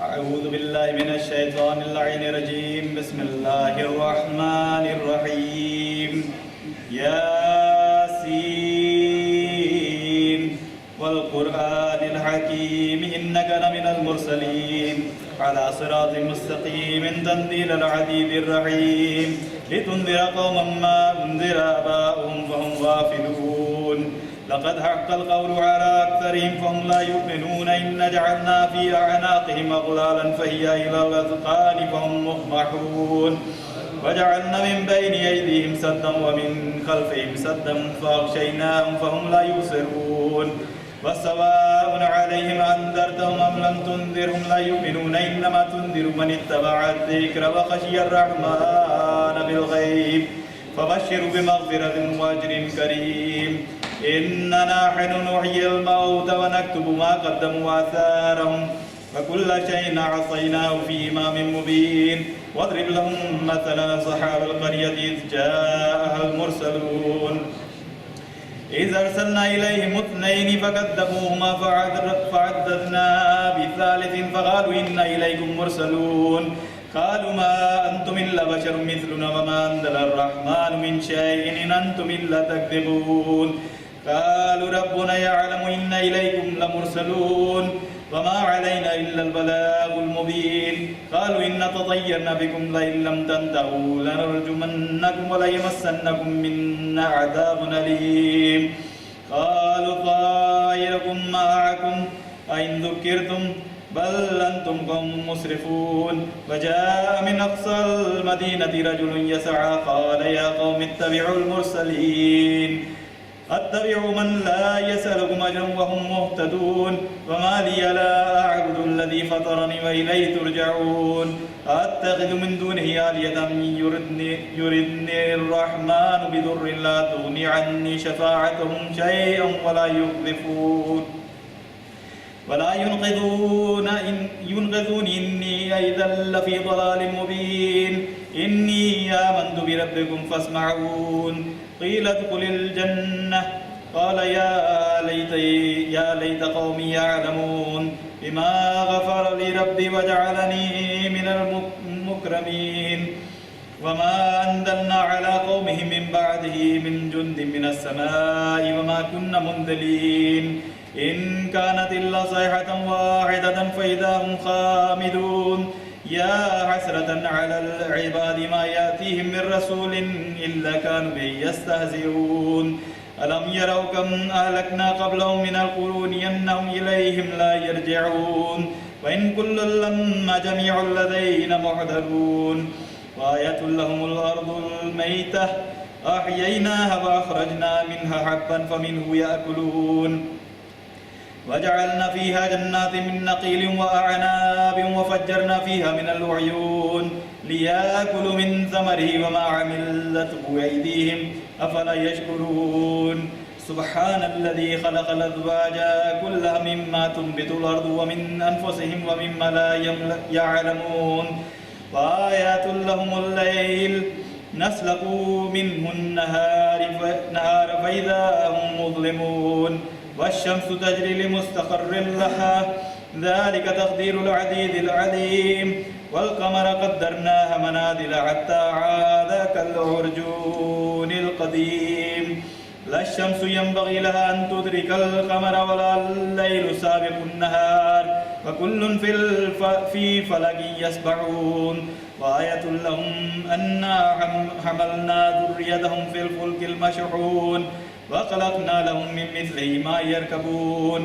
أعوذ بالله من الشيطان اللعين الرجيم. بسم الله الرحمن الرحيم. ياسين والقرآن الحكيم إنك لمن المرسلين على صراط مستقيم تنزيل العزيز الرحيم لتنذر قوما ما أنذر آباؤهم فهم غافلون. لقد حق القول على أكثرهم فهم لا يؤمنون. إن جعلنا في أعناقهم أغلالا فهي إلى الأذقان فهم مقمحون. وجعلنا من بين أيديهم سدا ومن خلفهم سدا فأغشيناهم فهم لا يبصرون. وسواء عليهم أنذرتهم أم لم تنذرهم لا يؤمنون. إنما تنذر من اتبع الذكر وخشي الرحمن بالغيب فبشر بمغفرة وأجر كريم. إننا نحن نحيي الموتى ونكتب ما قدموا وآثارهم وكل شيء عصيناه في إمام مبين. واضرب لهم مثلا أصحاب القرية إذ جاءها المرسلون إذ أرسلنا إليهم اثنين فكذبوهما فعززنا بثالث فقالوا إنا إليكم مرسلون. قالوا ما أنتم إلا بشر مثلنا وما أنزل الرحمن من شيء إن أنتم إلا تكذبون. قالوا ربنا يعلم إنا إليكم لمرسلون وما علينا إلا البلاغ المبين. قالوا إنا تطيرنا بكم لئن لم تنتهوا لنرجمنكم وليمسنكم منا عذاب أليم. قالوا طائركم معكم أئن ذكرتم بل أنتم قوم مسرفون. وجاء من أقصى المدينة رجل يسعى قال يا قوم اتبعوا المرسلين أتبعوا من لا يسألكم أجرا وهم مهتدون. وما لي لا أعبد الذي فطرني وإليه ترجعون. أتخذ من دونه آلهة يردني الرحمن بضر لا تغني عني شفاعتهم شيئا ولا ينقذون إني إذا لفي ضلال مبين. إني آمنت بربكم فاسمعون. قيل ادخل الجنة قال يا ليت قومي يعلمون بما غفر لي ربي وجعلني من المكرمين. وما أنزلنا على قومه من بعده من جند من السماء وما كنا منزلين. إن كانت إلا صيحة واحدة فإذا هم خامدون. يا حسرة على العباد ما يأتيهم من رسول إلا كانوا به يستهزئون. ألم يروا كم أهلكنا قبلهم من القرون أنهم إليهم لا يرجعون. وإن كل لما جميع لدينا محضرون. وآية لهم الأرض الميتة أحييناها وأخرجنا منها حبا فمنه يأكلون. وجعلنا فيها جنات من نخيل وأعناب وفجرنا فيها من العيون ليأكلوا من ثمره وما عملته أيديهم أفلا يشكرون. سبحان الذي خلق الأزواج كلها مما تنبت الأرض ومن أنفسهم ومما لا يعلمون. وآيات لهم الليل نسلك منه النهار فإذا هم مظلمون. والشمس تجري لمستقر لها ذلك تقدير العزيز العليم. والقمر قدرناها منازل حتى عاد كالعرجون القديم. لا الشمس ينبغي لها أن تدرك القمر ولا الليل سابق النهار وكل في فلك يسبحون. وآية لهم أنا حملنا ذريتهم في الفلك المشحون وخلقنا لهم من مثله ما يركبون.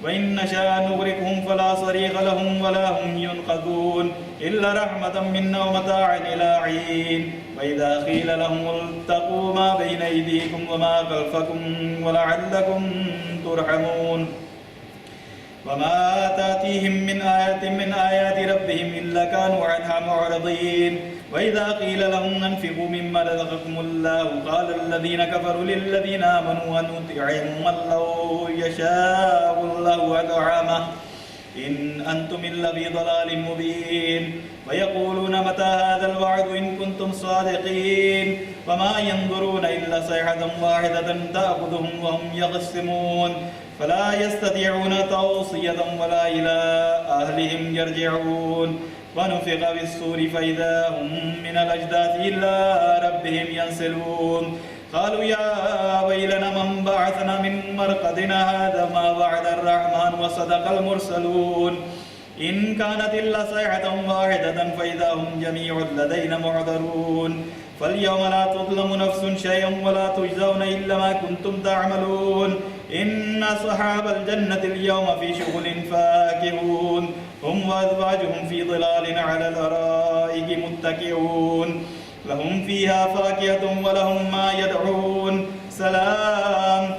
وإن نشاء نغرقهم فلا صريخ لهم ولا هم ينقذون إلا رحمة منا ومتاعا إلى حين. وإذا قيل لهم اتقوا ما بين أيديكم وما خلفكم ولعلكم ترحمون. وما تأتيهم من آية من آيات ربهم إلا كانوا عنها معرضين. وإذا قيل لهم أنفقوا مما رزقكم الله قال الذين كفروا للذين آمنوا ونطعم من لو يشاء الله أطعمه إن أنتم إلا في ضلال مبين. ويقولون متى هذا الوعد إن كنتم صادقين. وما ينظرون إلا صيحة واحدة تأخذهم وهم يخصمون. فلا يستطيعون توصية ولا إلى أهلهم يرجعون ونفخ في الصور فإذا هم من الأجداث إلى ربهم ينسلون قالوا يا ويلنا من بعثنا من مرقدنا هذا ما وعد الرحمن وصدق المرسلون إن كانت إلا صيحة واحدة فإذا هم جميع لدينا معذرون فاليوم لا تظلم نفس شيئا ولا تجزون إلا ما كنتم تعملون إن أصحاب الجنة اليوم في شغل فاكهون هم وأزواجهم في ظلال على الأرائك متكئون لهم فيها فاكهة ولهم ما يدعون سلام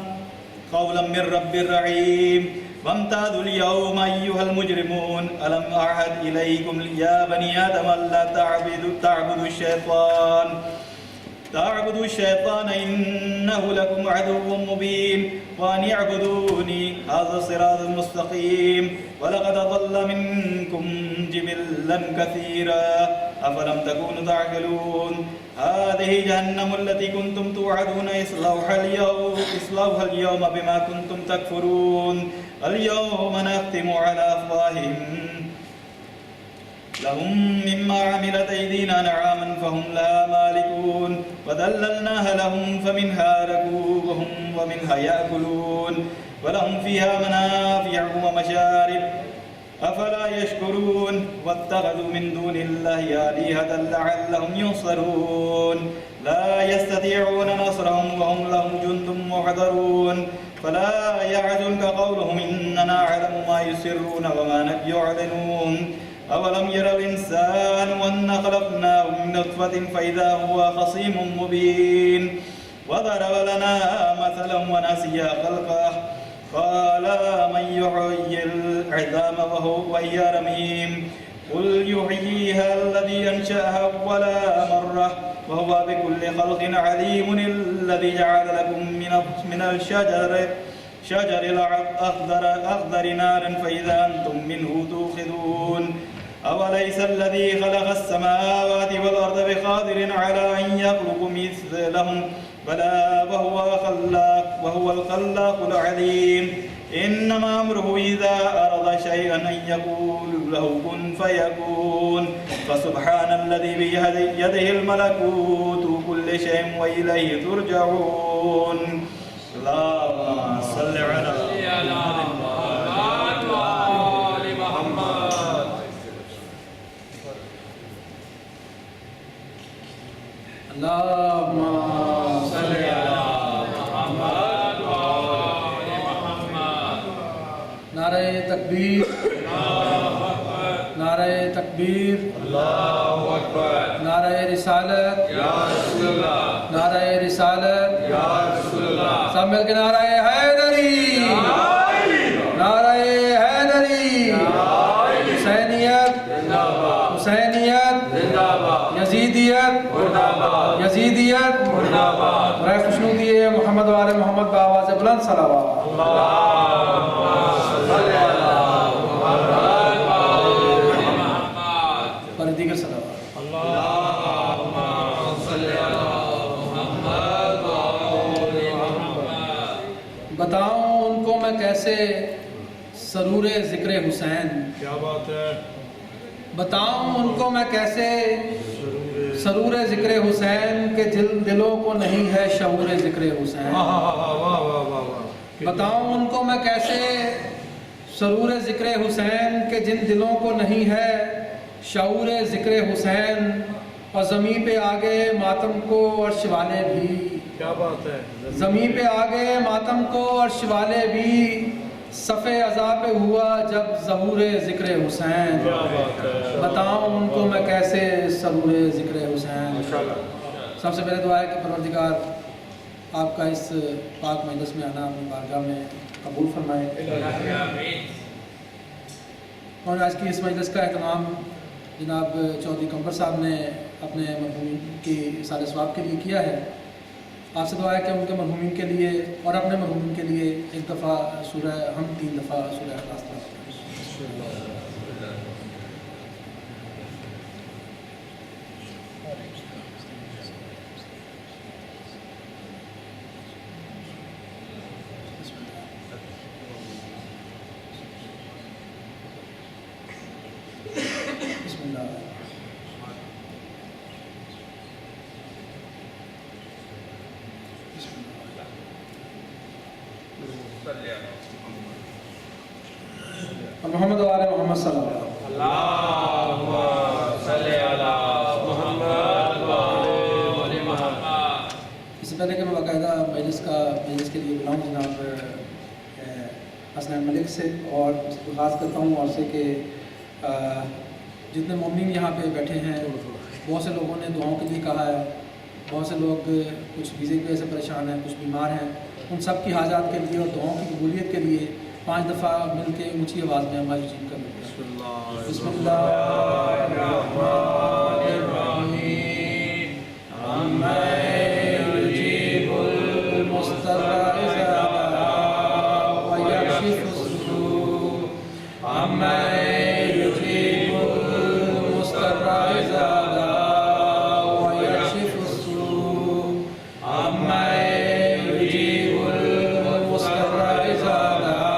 قولا من رب رحيم وامتازوا اليوم أيها المجرمون ألم أعهد إليكم يا بني آدم ألا تعبدوا الشيطان إنه لكم عدو مبين وأن اعبدوني هذا صراط مستقيم ولقد ضل منكم جبلا كثيرا أفلم تكونوا تعقلون هذه جهنم التي كنتم توعدون اصلوها اليوم بما كنتم تكفرون اليوم نختم على أفواههم لهم مما عملت أيدينا نعاما فهم لها مالكون وذللناها لهم فمنها ركوبهم ومنها يأكلون ولهم فيها منافع ومشارب أفلا يشكرون واتخذوا من دون الله آلهة لعلهم ينصرون لا يستطيعون نصرهم وهم لهم جند محضرون فلا يعجلك قولهم إننا نعلم ما يسرون وما يعلنون أولم ير الإنسان أنا خلقناه من نطفة فإذا هو خصيم مبين وضرب لنا مثلا ونسي خلقه قال من يحيي العظام وهي رميم قل يحييها الذي أنشأها أول مرة وهو بكل خلق عليم الذي جعل لكم من الشجر الأخضر نارا فإذا أنتم منه توقدون أوليس الذي خلق السماوات والأرض بقادر على أن يخلق مثلهم بلى وهو الخلاق العليم إنما أمره إذا أراد شيئا أن يقول له كن فيكون فسبحان الذي بيده الملكوت كل شيء وإليه ترجعون اللهم صل على اللهم صل على محمد وآل محمد نعرہ تکبیر نعرہ تکبیر اللہ اکبر نعرہ رسالت یا رسول اللہ نعرہ رسالت یا رسول اللہ سب مل کے نعرہ حیدری نعرہ حیدری حسینیت حسینیت یزیدیت یزیدیت برائے خوشنودی محمد و آل محمد بآواز بلند صلوات اللہم صلی علی محمد و آل محمد پر دیگر صلوات اللہم صلی علی محمد و آل محمد بتاؤں ان کو میں کیسے سرور ذکر حسین کیا بات ہے بتاؤں ان کو میں کیسے سرور ذکر حسین کے دلوں کو نہیں ہے شعور ذکر حسین بتاؤں ان کو میں کیسے سرور ذکر حسین کے جن دلوں کو نہیں ہے شعور ذکر حسین اور زمین پہ آگے ماتم کو عرش والے بھی کیا بات ہے زمین پہ آگے ماتم کو عرش والے بھی صف عذاب پہ ہوا جب ظہور ذکر حسین بتاؤں ان کو میں کیسے سرور ذکر حسین سب سے پہلے دعا ہے کہ پروردگار آپ کا اس پاک مجلس میں آنا اپنی بارگاہ میں قبول فرمائے اور آج کی اس مجلس کا اہتمام جناب چودھری قمر صاحب نے اپنے مرحومین کی سال ثواب کے لیے کیا ہے آپ سے دعا ہے کہ ان کے مرحومین کے لیے اور اپنے مرحومین کے لیے ایک دفعہ سورہ ہم 3 دفعہ سورہ اخلاص پڑھیں محمد و آل محمد صلی اللہ علیہ وسلم۔ اللہم صلی علی محمد و آل محمد۔ اس سے پہلے کہ میں باقاعدہ مجلس کے لیے بلاؤں جناب حسنین ملک سے، اور درخواست کرتا ہوں اور سے کہ جتنے مومنین یہاں پہ بیٹھے ہیں، بہت سے لوگوں نے دعاؤں کے لیے کہا ہے، بہت سے لوگ کچھ ویزے کی وجہ سے پریشان ہیں، کچھ بیمار ہیں، ان سب کی حاجات کے لیے اور دعاؤں کی قبولیت کے لیے 5 دفعہ مل کے اونچی آواز میں ہماری جیب کر لیتے ہیں۔ بسم اللہ الرحمن الرحیم، عما یجیب المضطر اذا دعا ویکشف السوء، عما یجیب المضطر اذا دعا ویکشف السوء، عما یجیب المضطر اذا دعا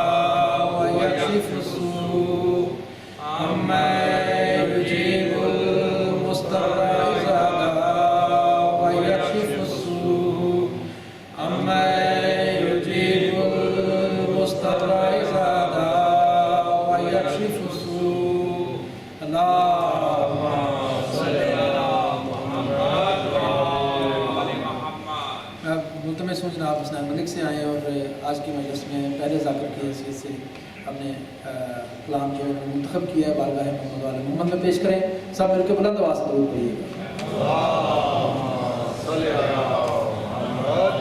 ویکشف السوء، عما یجیب المضطر اذا دعا ویکشف السوء، عما یجیب المضطر اذا دعا ویکشف السوء۔ اللہم صلی علی محمد و آل محمد۔ میں ملتمس ہوں جناب حسنین ملک سے آئے اور آج کی مجلس میں پہلے ذاکر کی حیثیت سے ہم نے کلام جو منتخب کیا ہے بارگاہ محمد و آل محمد میں پیش کریں۔ سب مل کے بلند آواز سے درود پڑھیے گا۔ صلی علی محمد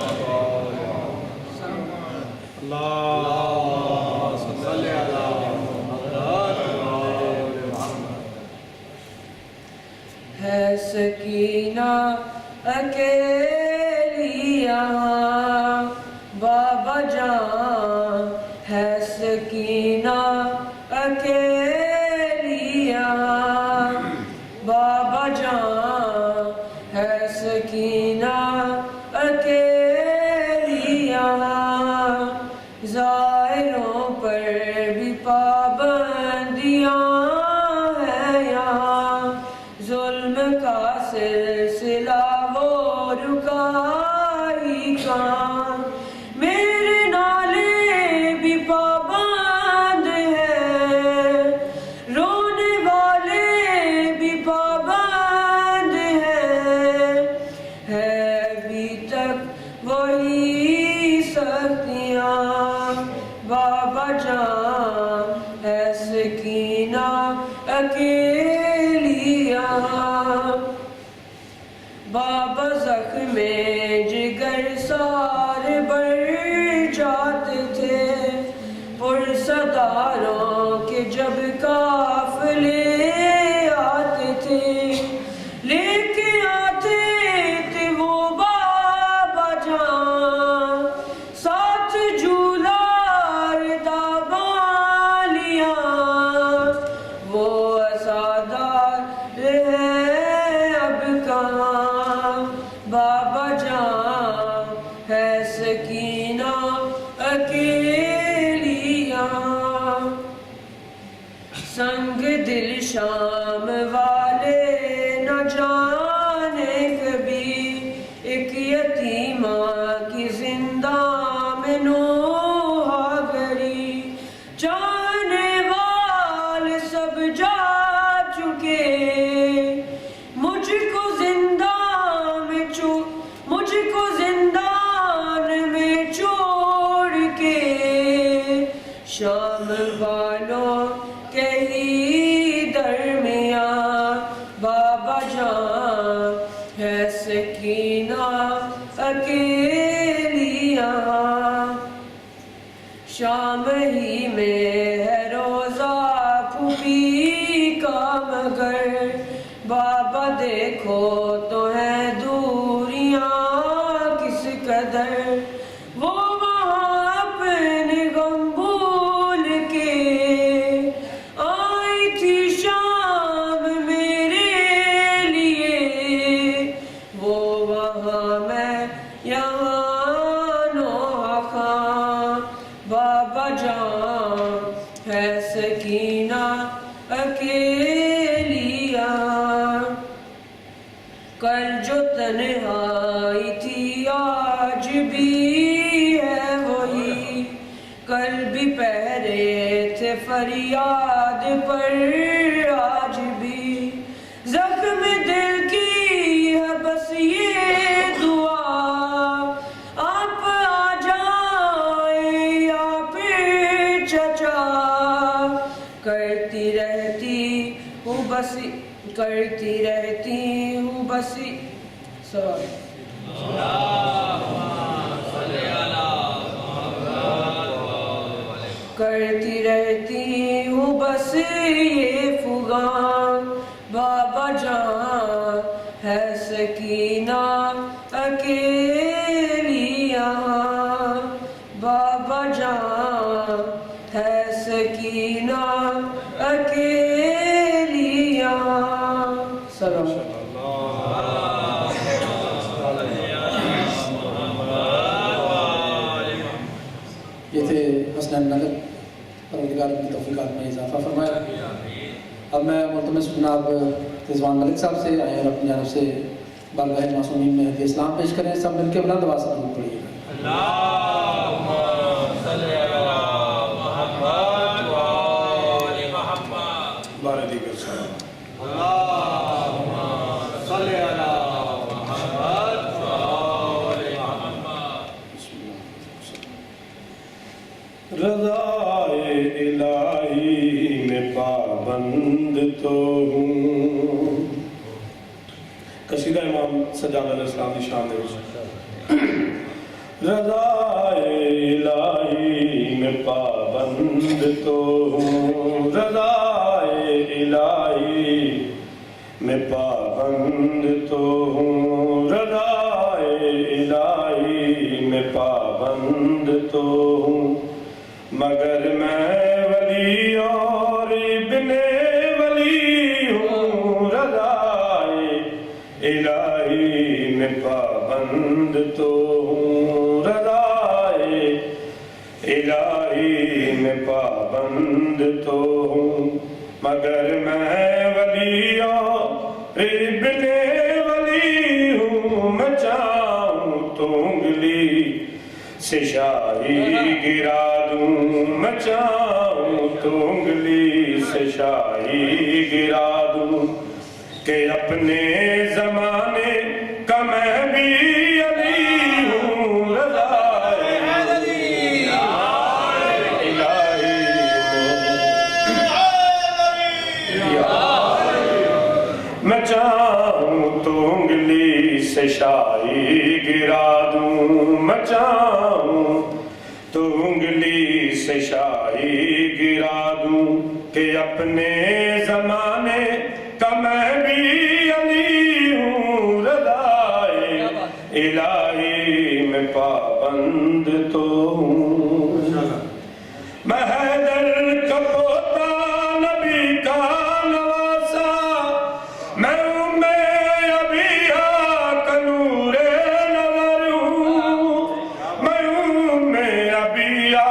اللہم صلی علی محمد ہے سکینہ اکیلی یہاں بابا جان، ہے سکینہ اکیلی یہاں بابا جان، ہے سکینہ اکیلی یہاں، زائروں پر بھی پابندیاں ہیں یہاں، ظلم کا سلسلہ وہ رکا ہی کہاں، میرے نالے بھی پابند ہیں، رونے والے بھی پابند ہیں، ہے ابھی تک وہی سختیاں بابا جان، ہے سکینہ اکیلی یہاں، بابا زخم جگر سار بڑھ جاتے تھے، پرستاروں کے جب قافلے آتے تھے، لے کے آتے تھے وہ بابا جان، ساتھ جھولار دابالیاں، وہ عزادار ہے اب کہاں بابا جان، ہے سکینہ اکیلی یہاں، سنگ دل شام والے نہ جانے کبھی، ایک یتیمہ کی زندہ میں نوحہ گری، چاہنے والے سب جا چکے، مجھ کو زندان میں چھوڑ کے، شام والوں کے ہی درمیان بابا جان، ہے سکینہ اکیلی یہاں، شام ہی میں ہے روزہ پھوپھی کا مگر، بابا دیکھو تو ہے دوریاں کس قدر، وہ وہاں اپنے غم بھول کے آئی تھی شام میرے لیے، وہ وہاں میں یہاں نوحہ خاں بابا جان، ہے سکینہ اکیلی یہاں، کل جو تنہائی تھی آج بھی ہے وہی، فریاد پر آج بھی زخم دل کی ہے بس یہ دعا آپ آ جائیں یا پھر چچا کرتی رہتی ہوں بسی سوری کرتی رہتی ہوں بس یہ فغان بابا جان ہے سکینہ اکیلی یہاں بابا جان ہے سکینہ اکیلی یہاں سلام یہ تھے حسنین نگر پروردگار کی توفیقات میں اضافہ فرمایا. اب میں ملتمس جناب رضوان ملک صاحب سے آئے اور اپنی جانب سے بارگاہ معصومین میں ہدیہ اسلام پیش کریں. سب مل کے بلند آواز سے درود پڑھیے. اللہم صلی علی محمد و آل محمد. بارے دیگر سلام. اللہم صلی علی محمد و آل محمد. رضائے الہی میں پابند تو ہوں. قصیدہ امام سجاد علیہ السلام کی شان دے وچ. رضائے الہی میں پابند تو ہوں. رضائے الہی میں پابند تو ہوں. رضائے الہی میں پابند تو ہوں. مگر میں ولی اور ابن ولی ہوں. رضائے الہی میں پابند تو ہوں. رضائے الہی میں پابند تو ہوں. مگر میں ولی اور ابن ولی ہوں. میں چاہوں تو انگلی سے شاہی گرا دوں. میں چاہوں تو انگلی سے شاہی گرا دوں. کہ اپنے زمانے کا میں بھی علی ہوں. رضائے الہی میں چاہوں تو انگلی سے شاہی گرا دوں. میں چاہوں تو انگلی سے شاہی گرا دوں. کہ اپنے زمانے کا میں بھی علی ہوں. رضائے الہی میں پابند تو ہوں. میں حیدر کا پوتا نبی کا نواسا. میں ام ابیہ کا نور نظر ہوں. میں ام ابیہ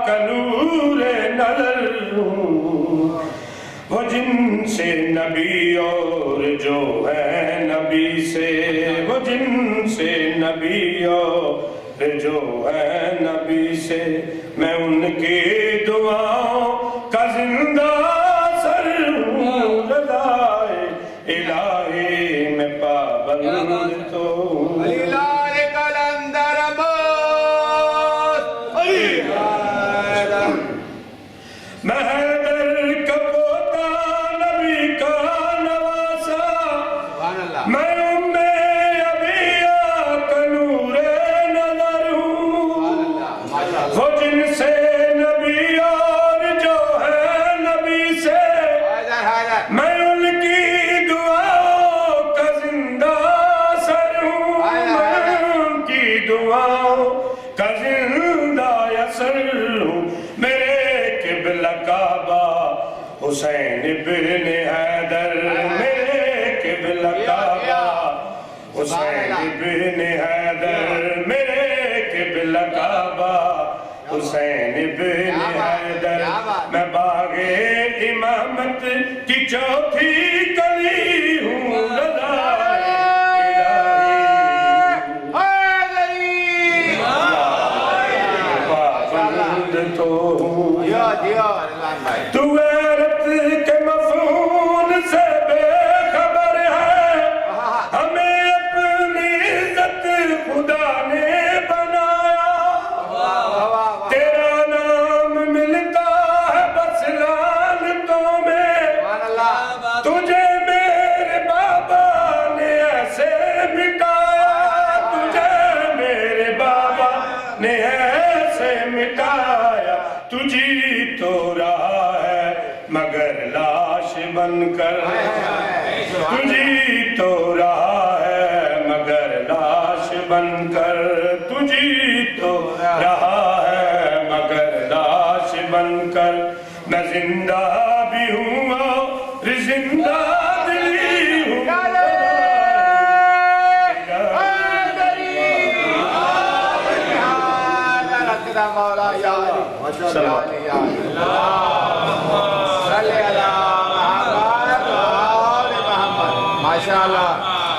کا نور نظر ہوں. وہ جن سے نبی اور جو ہے نبی سے. وہ جن سے نبی اور جو ہے نبی سے. میں ان کی دعاؤں کا زندہ سر ہوں. رضائے الہی میں پابند تو ہوں. علی لال کلندر عباس. علی حیدر. میں حیدر کا پوتا نبی کا نواسا. سبحان اللہ. میں ام ابیہ کا نور نظر ہوں. وہ جن سے نبی اور جو ہے نبی سے. حیدر حیدر. میں ان کی دعاؤں کا زندہ سر ہوں. میں ان کی دعاؤں کا زندہ سر ہوں. میرے قبلہ کعبہ حسین ابن حیدر. میرے قبلہ کعبہ حسین ابن حیدر. میرے قبلہ کعبہ حسین ابن حیدر. میں باغ امامت کی چوتھی کلی ہوں. رضائے الہی حیدری. پابند تو ہوں. دیا دیا رضوان بھائی. تو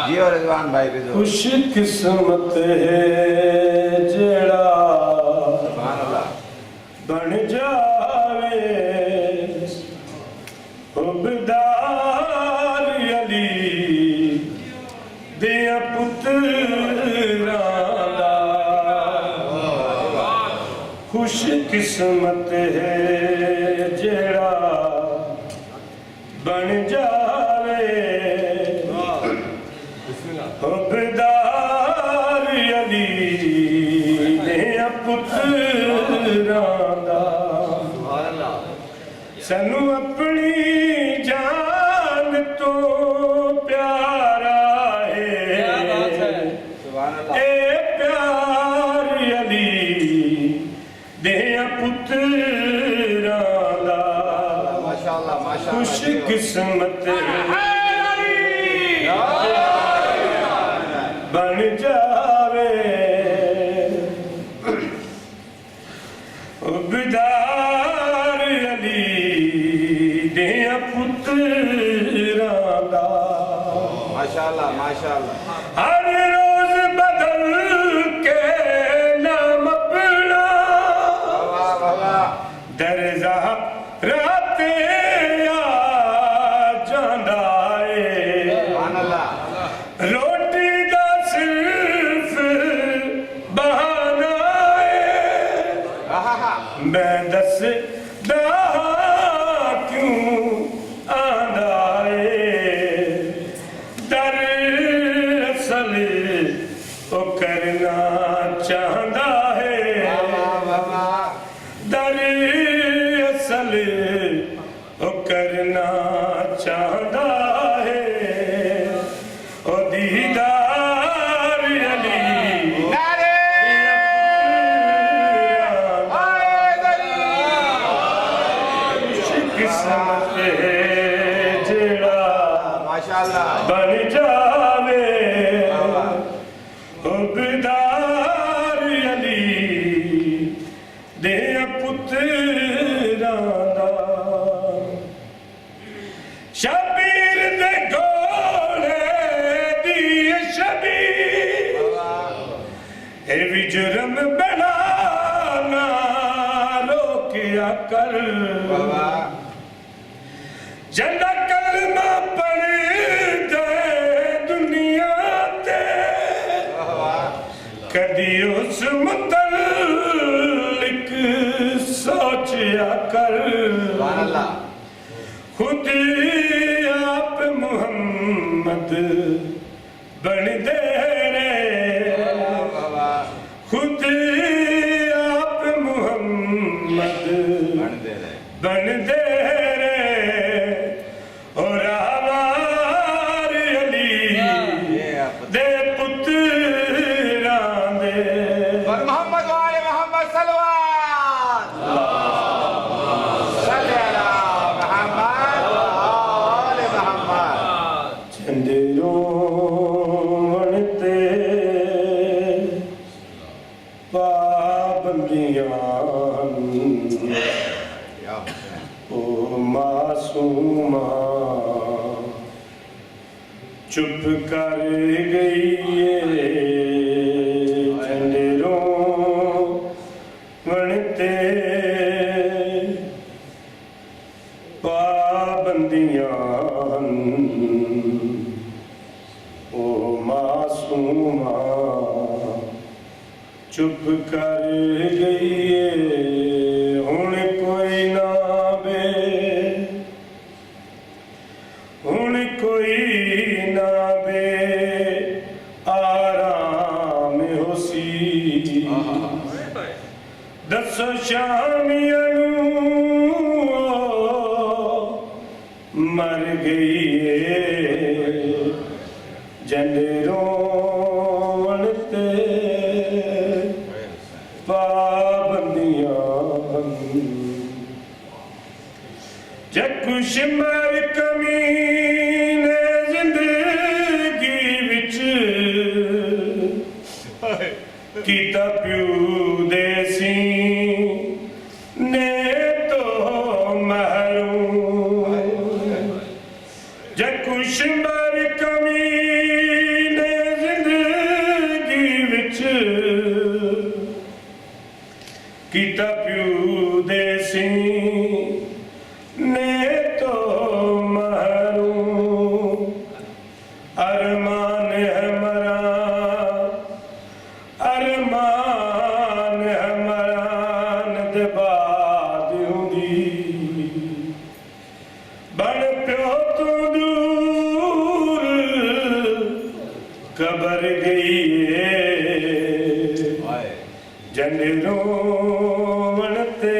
جی اور رضوان بھائی رضوان خوش قسمت ہے جڑا سبحان اللہ بن جاوے حبدار علی دیا پتراں دا خوش قسمت ہے جڑا بن جاوے حبدار علی دیا پتراں دا سنو اپنی جان تو پیارا ہے سبحان اللہ اے پیار علی دیا پتراں دا ماشاءاللہ ماشاءاللہ خوش قسمت بن جاوے عبدار علی دیا پتراں دا ماشاءاللہ ماشاءاللہ ہر روز بدل کے نام اپنا واہ واہ واہ درزہ رات آ جاندا اے سبحان اللہ روٹی دا صرف بہانہ اے میں دس دا کیوں آندا اے در اصل او کرنا چاہندا ہے واہ واہ واہ در اصل او کرنا چاہندا ہے او دیدار علی نعرے قسمت ہے جڑا ماشاءاللہ بن جاوے حبدار علی دیا پتراں دا شبیر دے گھوڑے دی شبیر اے بھی جرم بنانا روکیا کر جنہ کلمہ پڑھ دے دنیا تے کدی اس متعلق سوچیا کر سبحان اللہ خود آپ محمد بن دے رے خود آپ محمد بن دے رہے بن دے رے اور آوار علی دے پتراں دے اور محمد والے محمد صلوات صلی علی محمد والے محمد چندروں ونتے پابندیاں یا حسین او معصوماں چپ کر گئی چندروں ونتے پابندیاں او معصوماں چپ کر گئی ہن کوئی نہ بے ہن کوئی نہ بے آرام ہو سی دسو شامیاں مر گئی جنڈروں تے پابندیاں جکش مر کمین زندگی وچ کیتا پیو دے سی نے تو محروم جکش مر کمین ਕੀਤਾ ਪਿਉ ਦੇ ਸੀ ਨੇ ਤੋ ਮਹਰੂ ਅਰਮਾਨ ਹਮਾਰਾ ਅਰਮਾਨ ਹਮਾਰਾ ਨਦ ਬਾਦ ਹੁੰਦੀ ਬਣ ਪਿਓ ਤੋਂ ਦੂਰ ਕਬਰ ਗਈ ਜੰਡਰੋਵਣ ਤੇ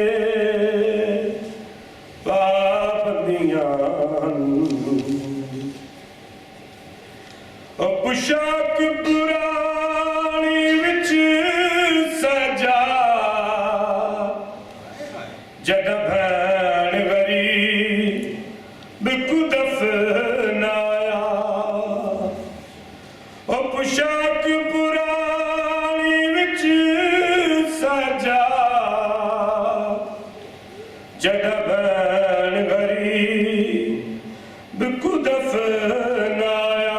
ਪਾਬੰਦੀਆਂ ਉਹ ਪੁਸ਼ਾਕ ਪੁਰਾਣੀ ਵਿੱਚ ਸਜਾ ਜਦ ਭੈਣ ਵਰੀ ਬਿਕੂ ਦਫਨਾਇਆ ਉਹ ਪੁਸ਼ਾਕ ਪੁਰਾਣੀ ਵਿੱਚ ਸਜਾ ਜਦ ਭੈਣ ਵਰੀ ਬਿਕੂ ਦਫਨਾਇਆ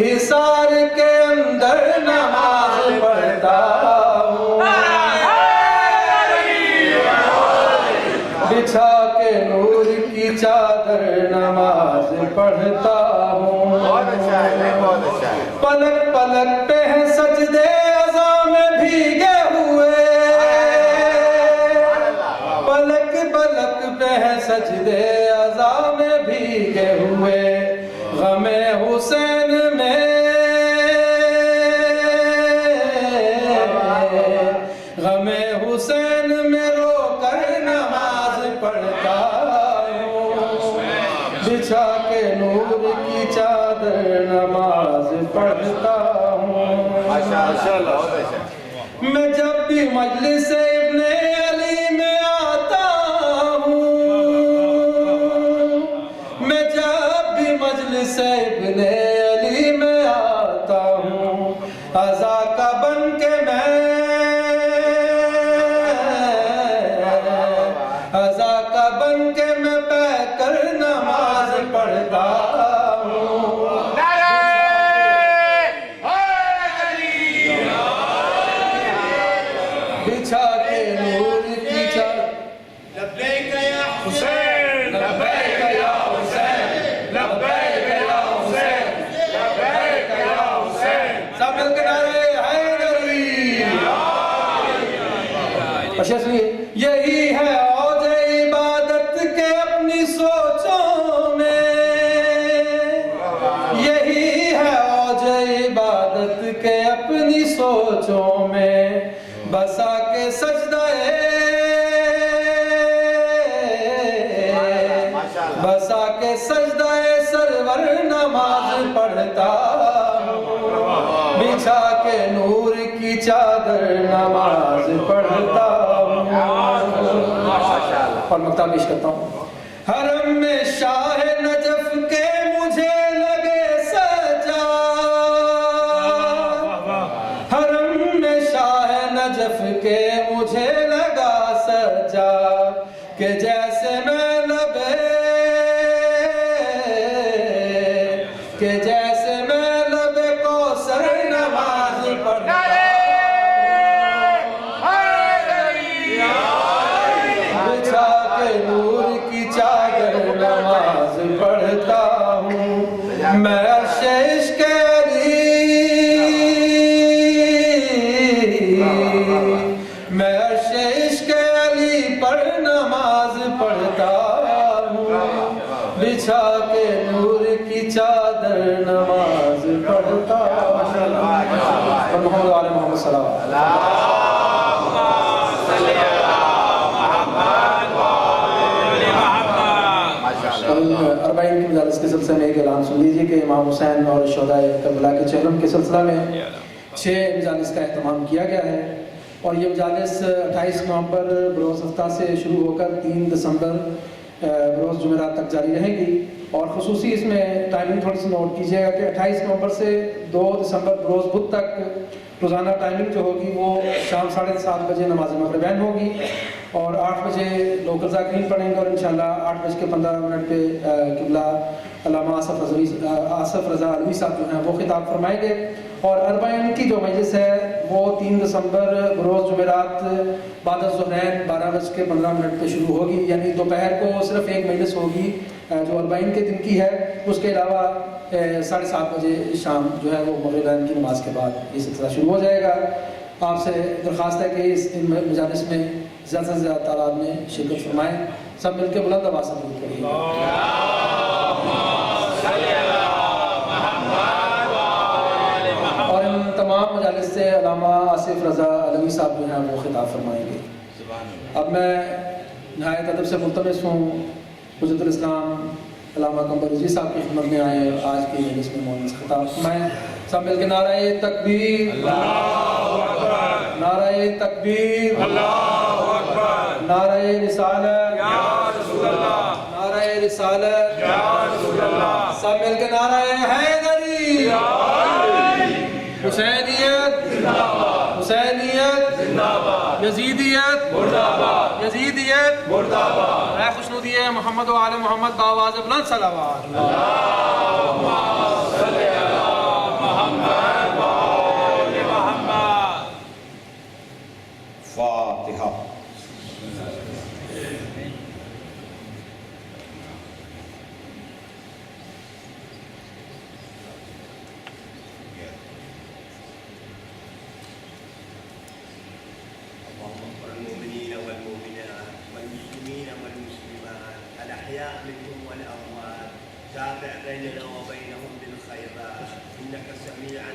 حصار کے اندر نماز پڑھتا ہوں، بچھا کے نور کی چادر نماز پڑھتا ہوں، بہت اچھا ہے، بہت اچھا ہے۔ پلک پلک پہ ہیں سجدے عزا میں بھیگے ہوئے، پلک پلک پہ ہیں سجدے عزا میں بھیگے ہوئے، غم حسین میں غم حسین میں رو کر نماز پڑھتا ہوں، بچھا کے نور کی چادر نماز پڑھتا ہوں۔ ماشاءاللہ، بہت اچھا ہے۔ میں جب بھی مجلس ابن علی میں آتا ہوں، میں جب بھی مجلس ابن علی میں آتا ہوں، عزا کا بن کے میں عزا کا بن کے میں پہ کر نماز پڑھتا ہوں، بچھا کے نور کی چادر لبیک یا حسین، لبیک یا حسین، لبیک یا حسین، لبیک یا حسین۔ سب مل کے نعرے حیدری۔ اچھا سنیے، یہی ہے اوج عبادت کے اپنی سوچوں میں، یہی ہے اوج عبادت کے اپنی سوچوں میں، بسا کے سجدہ بسا کے سجدہ سرور نماز پڑھتا ہوں، بچھا کے نور کی چادر نماز پڑھتا ہوں۔ اور مقطع پیش کرتا ہوں۔ حرم میں شاہ نجف کے مجھے لگے سجا، حرم میں شاہ نجف کے مجھے لگا سجا، کہ جیسے میں کہ جیسے میں لب کوثر نماز پڑھتا ہوں، بچھا کے نور کی چادر نماز پڑھتا ہوں، میں عرش عشق علی میں عرش عشق علی پر نماز پڑھتا ہوں، بچھا کے نور کی چادر نماز پڑھتا ہوں۔ اور محمد و آل محمد صلی اللہ علیہ وسلم۔ اربعین کی مجالس کے سلسلے میں ایک اعلان سن لیجیے کہ امام حسین اور شہداء کربلا کے چہرم کے سلسلہ میں 6 مجالس کا اہتمام کیا گیا ہے، اور یہ مجالس 28 نومبر بروز ہفتہ سے شروع ہو کر 3 دسمبر بروز جمعرات تک جاری رہے گی، اور خصوصی اس میں ٹائمنگ تھوڑی سی نوٹ کیجیے گا کہ 28 نومبر سے 2 دسمبر بروز بدھ تک روزانہ ٹائمنگ جو ہوگی وہ شام 7:30 بجے نماز مغربین ہوگی، اور 8 بجے لوکل ذاکرین پڑھیں گے، اور انشاءاللہ 8:15 پہ قبلہ علامہ آصف رضا علوی صاحب جو ہیں وہ خطاب فرمائیں گے، اور اربعین کی جو مجلس ہے وہ 3 دسمبر بروز جمعرات بعد الظہرین 12:15 پہ شروع ہوگی، یعنی دوپہر کو صرف ایک مجلس ہوگی جو اربعین کے دن کی ہے، اس کے علاوہ 7:30 بجے شام جو ہے وہ مغربین کی نماز کے بعد یہ سلسلہ شروع ہو جائے گا۔ آپ سے درخواست ہے کہ اس مجالس میں زیادہ سے زیادہ تعداد میں شرکت فرمائیں، سب مل کے بلند آواز سے درود پڑھیے۔ اور ان تمام مجالس سے علامہ آصف رضا علوی صاحب جو ہیں وہ خطاب فرمائیں گے۔ اب میں نہایت ادب سے ملتمس ہوں حجت الاسلام علامہ قمر رضوی صاحب کی خدمت میں آئے آج کی مجلس میں مونس خطاب فرمائیں۔ سب مل کے نعرہ تکبیر، نعرہ تکبیر، نعرہ رسالت، نعرہ رسالت، سب مل کے نعرہ حیدری، حسینیت، حسینیت، یزیدیت، یزیدیت، اے خوشنودی محمد و آل محمد باواز بلند صلوات۔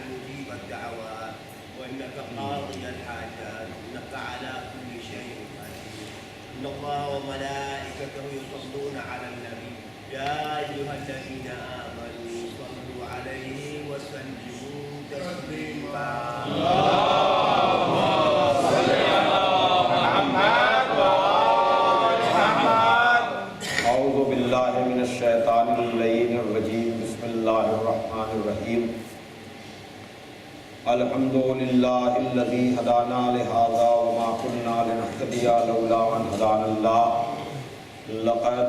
مجيب الدعوات وإنك قاضي الحاجات إنك على كل شيء قدير إن الله وملائكته يصلون على النبي يا أيها الذين آمنوا صلوا عليه وسلموا تسليما اعوذ باللہ من الشیطان اللعین الرجیم بسم اللہ الرحمن الرحیم الحمد للہ الذی ہدانا لہذا وما كنا لنہتدی لولا ان ہدانا اللہ لقد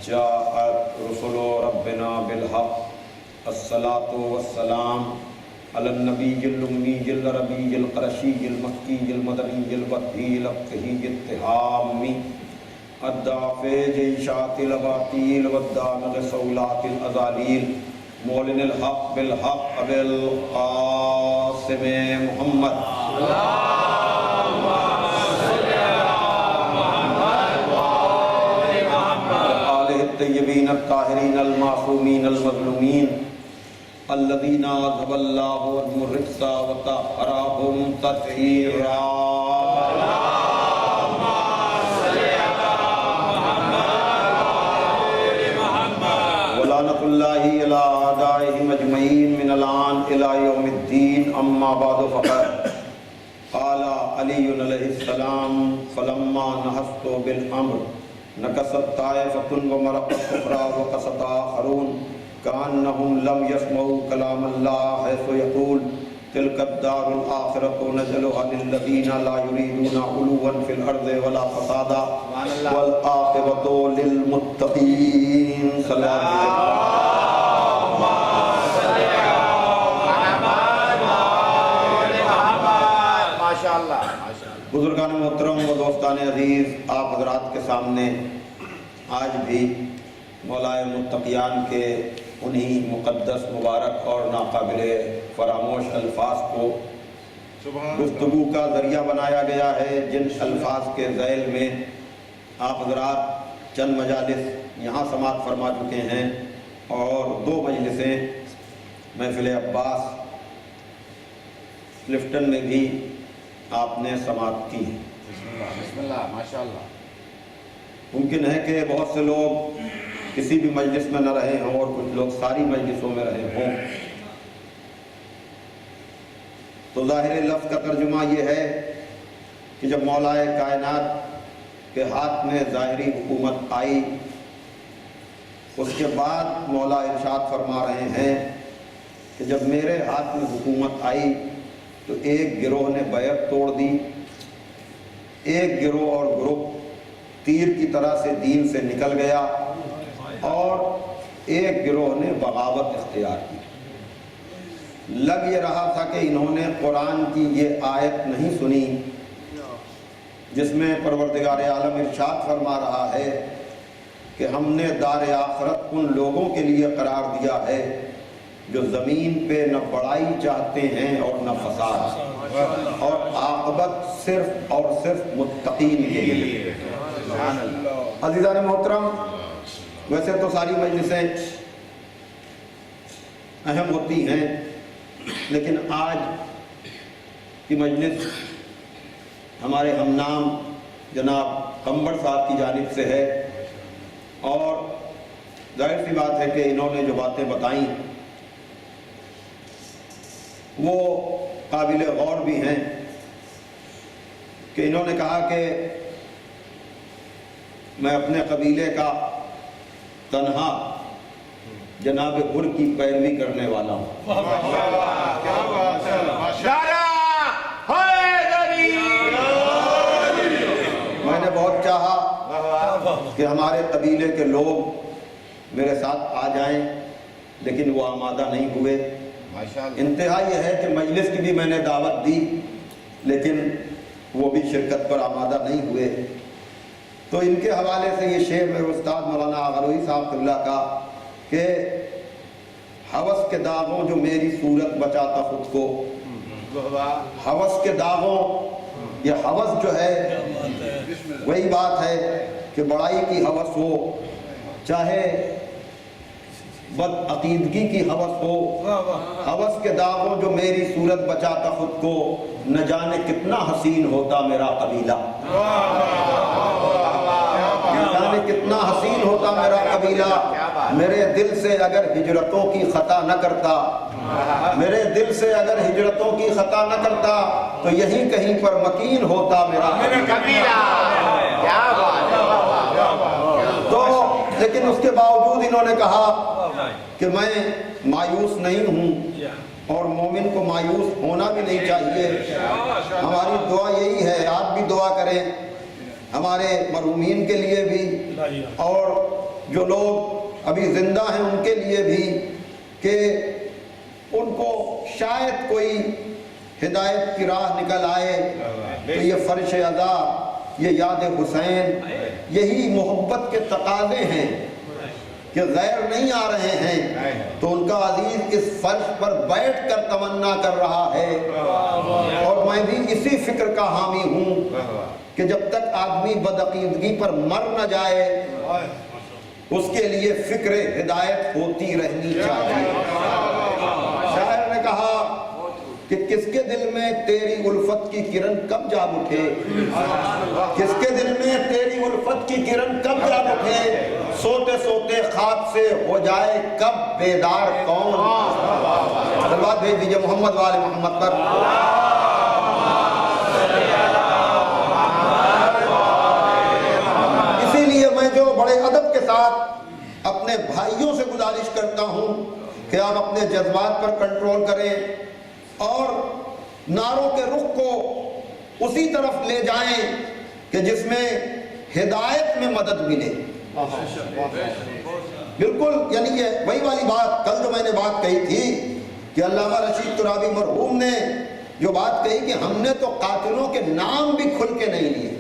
جاءت رسل ربنا بالحق الصلاة والسلام علی النبی الأمی العربی القرشی المکی المدنی البدی الفقہی التہامی الدافع جیشات الاباطیل والدامغ سولات الازالیل مولن الحق بالحق ابی القاسم محمد آلہ الطیبین الطاہرین المعصومین المظلومین الذین اذهب اللہ عنہم الرجس وطہرہم تطہیرا ولعنۃ اللہ علی اعدائہم اجمعین من الآن الی یوم الدین اما بعد فقد قال علی علیہ السلام فلما نہست بالامر نکست طائفۃ ومرقت اخری وقست آخرون کأنہم لم یسمعوا کلام اللہ حیث یقول تلک الدار الآخرۃ نجعلها للذین لا یریدون علوا فی الارض ولا فسادا والعاقبۃ للمتقین صلی اللہ علیہ وسلم۔ بزرگان محترم و دوستان عزیز، آپ حضرات کے سامنے آج بھی مولائے متقیان کے انہی مقدس مبارک اور ناقابل فراموش الفاظ کو گفتگو کا ذریعہ بنایا گیا ہے، جن الفاظ کے ذیل میں آپ حضرات چند مجالس یہاں سماعت فرما چکے ہیں اور 2 مجلسیں محفل عباس کلفٹن میں بھی آپ نے سماعت کی ہیں۔ بسم اللہ ماشاءاللہ۔ ممکن ہے کہ بہت سے لوگ کسی بھی مجلس میں نہ رہے ہوں اور کچھ لوگ ساری مجلسوں میں رہے ہوں، تو ظاہر لفظ کا ترجمہ یہ ہے کہ جب مولائے کائنات کے ہاتھ میں ظاہری حکومت آئی، اس کے بعد مولا ارشاد فرما رہے ہیں کہ جب میرے ہاتھ میں حکومت آئی تو ایک گروہ نے بیعت توڑ دی، ایک گروہ اور گروپ تیر کی طرح سے دین سے نکل گیا اور ایک گروہ نے بغاوت اختیار کی۔ لگ یہ رہا تھا کہ انہوں نے قرآن کی یہ آیت نہیں سنی جس میں پروردگار عالم ارشاد فرما رہا ہے کہ ہم نے دار آخرت ان لوگوں کے لیے قرار دیا ہے جو زمین پہ نہ بڑائی چاہتے ہیں اور نہ فساد، اور عاقبت صرف اور صرف متقین کے لیے۔ عزیزان محترم، ویسے تو ساری مجلسیں اہم ہوتی ہیں، لیکن آج کی مجلس ہمارے ہم نام جناب قمبر صاحب کی جانب سے ہے، اور ظاہر سی بات ہے کہ انہوں نے جو باتیں بتائیں وہ قابل غور بھی ہیں کہ انہوں نے کہا کہ میں اپنے قبیلے کا تنہا جناب حر کی پیروی کرنے والا ہوں۔ میں نے بہت چاہا کہ ہمارے قبیلے کے لوگ میرے ساتھ آ جائیں، لیکن وہ آمادہ نہیں ہوئے۔ انتہا یہ ہے کہ مجلس کی بھی میں نے دعوت دی، لیکن وہ بھی شرکت پر آمادہ نہیں ہوئے۔ تو ان کے حوالے سے یہ شعر میرے استاد مولانا آغروی صاحب اللہ کا کہ ہوس کے داغوں جو میری صورت بچاتا خود کو، ہوس کے داغوں، یہ ہوس جو ہے وہی بات ہے کہ بڑائی کی ہوس ہو، چاہے بدعقیدگی کی ہوس ہو، ہوس کے داغوں جو میری صورت بچاتا خود کو، نہ جانے کتنا حسین ہوتا میرا قبیلہ، نہ جانے کتنا حسین ہوتا میرا قبیلہ۔ میرے دل سے اگر ہجرتوں کی خطا نہ کرتا، میرے دل سے اگر ہجرتوں کی خطا نہ کرتا تو یہیں کہیں پر مکین ہوتا میرا قبیلہ۔ تو لیکن اس کے باوجود انہوں نے کہا کہ میں مایوس نہیں ہوں، اور مومن کو مایوس ہونا بھی نہیں چاہیے۔ ہماری دعا یہی ہے، آپ بھی دعا کریں ہمارے مرحومین کے لیے بھی، اور جو لوگ ابھی زندہ ہیں ان کے لیے بھی، کہ ان کو شاید کوئی ہدایت کی راہ نکل آئے۔ تو یہ فرش عزا، یہ یاد حسین، یہی محبت کے تقاضے ہیں کہ غیر نہیں آ رہے ہیں تو ان کا عزیز اس فرش پر بیٹھ کر تمنا کر رہا ہے، اور میں بھی اسی فکر کا حامی ہوں کہ جب تک آدمی بدعقیدگی پر مر نہ جائے اس کے لیے فکر ہدایت ہوتی رہنی چاہیے۔ شاعر نے کہا کہ کس کے دل میں تیری الفت کی کرن کب جاگ اٹھے، کس کے دل میں تیری الفت کی کرن کب جاگ اٹھے، سوتے سوتے خواب سے ہو جائے کب بیدار کون۔ صلوات بھیج دیجئے محمد وآل محمد پر۔ اسی لیے میں جو بڑے ادب کے ساتھ اپنے بھائیوں سے گزارش کرتا ہوں کہ آپ اپنے جذبات پر کنٹرول کریں اور نعروں کے رخ کو اسی طرف لے جائیں کہ جس میں ہدایت میں مدد ملے۔ بالکل، یعنی یہ وہی والی بات کل جو میں نے بات کہی تھی کہ علامہ رشید ترابی مرحوم نے جو بات کہی کہ ہم نے تو قاتلوں کے نام بھی کھل کے نہیں لیے،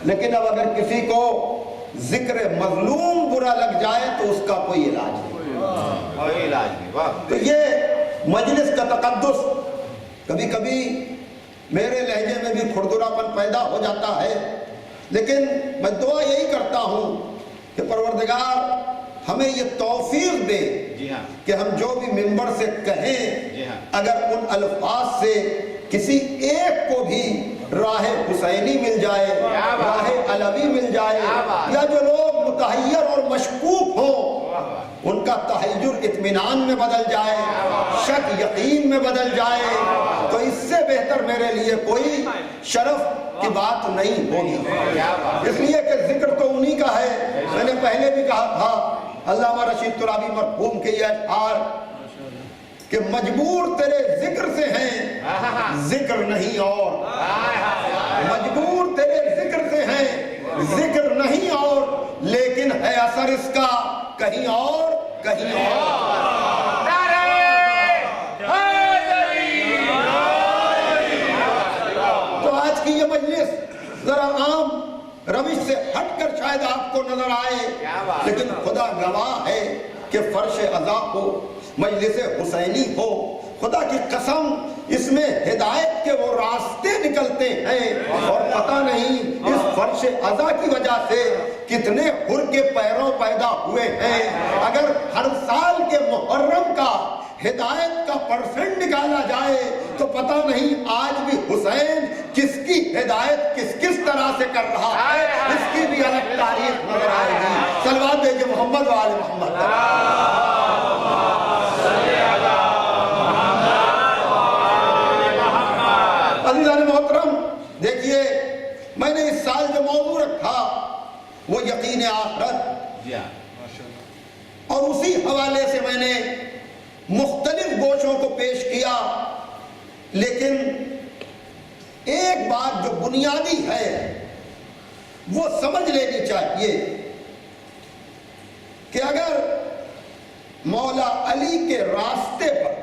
لیکن اب اگر کسی کو ذکر مظلوم برا لگ جائے تو اس کا کوئی علاج نہیں۔ تو یہ مجلس کا تقدس، کبھی کبھی میرے لہجے میں بھی کھردراپن پیدا ہو جاتا ہے، لیکن میں دعا یہی کرتا ہوں کہ پروردگار ہمیں یہ توفیق دے کہ ہم جو بھی منبر سے کہیں اگر ان الفاظ سے کسی ایک کو بھی راہ حسینی مل جائے، راہ علوی مل جائے، یا جو لوگ متحیر اور مشکوک ہوں ان کا تحیر اطمینان میں بدل جائے، شک یقین میں بدل جائے، تو اس سے بہتر میرے لیے کوئی شرف کی بات نہیں ہوگی۔ اس لیے کہ ذکر تو انہی کا ہے۔ میں نے پہلے بھی کہا تھا علامہ رشید ترابی مرحوم کے یہ اشعار کہ مجبور تیرے ذکر سے ہیں ذکر نہیں اور، مجبور تیرے ذکر سے ہیں ذکر نہیں اور، لیکن ہے اثر اس کا کہیں اور کہیں اور۔ تو آج کی یہ مجلس ذرا عام روش سے ہٹ کر شاید آپ کو نظر آئے، لیکن خدا گواہ ہے کہ فرش عزا ہو، مجلس حسینی ہو، خدا کی قسم اس میں ہدایت کے وہ راستے نکلتے ہیں، اور پتہ نہیں اس فرش عزا کی وجہ سے کتنے حر کے پیروں پیدا ہوئے ہیں۔ اگر ہر سال کے محرم کا ہدایت کا پرسنٹ نکالا جائے تو پتہ نہیں آج بھی حسین کس کی ہدایت کس طرح سے کر رہا ہے، اس کی بھی الگ تاریخ نظر آئے گی۔ صلوات بھیجئے محمد و آل محمد۔ عزیزان محترم، دیکھیے میں نے اس سال جو موضوع رکھا وہ یقین آخرت، اور اسی حوالے سے میں نے مختلف گوشوں کو پیش کیا، لیکن ایک بات جو بنیادی ہے وہ سمجھ لینی چاہیے کہ اگر مولا علی کے راستے پر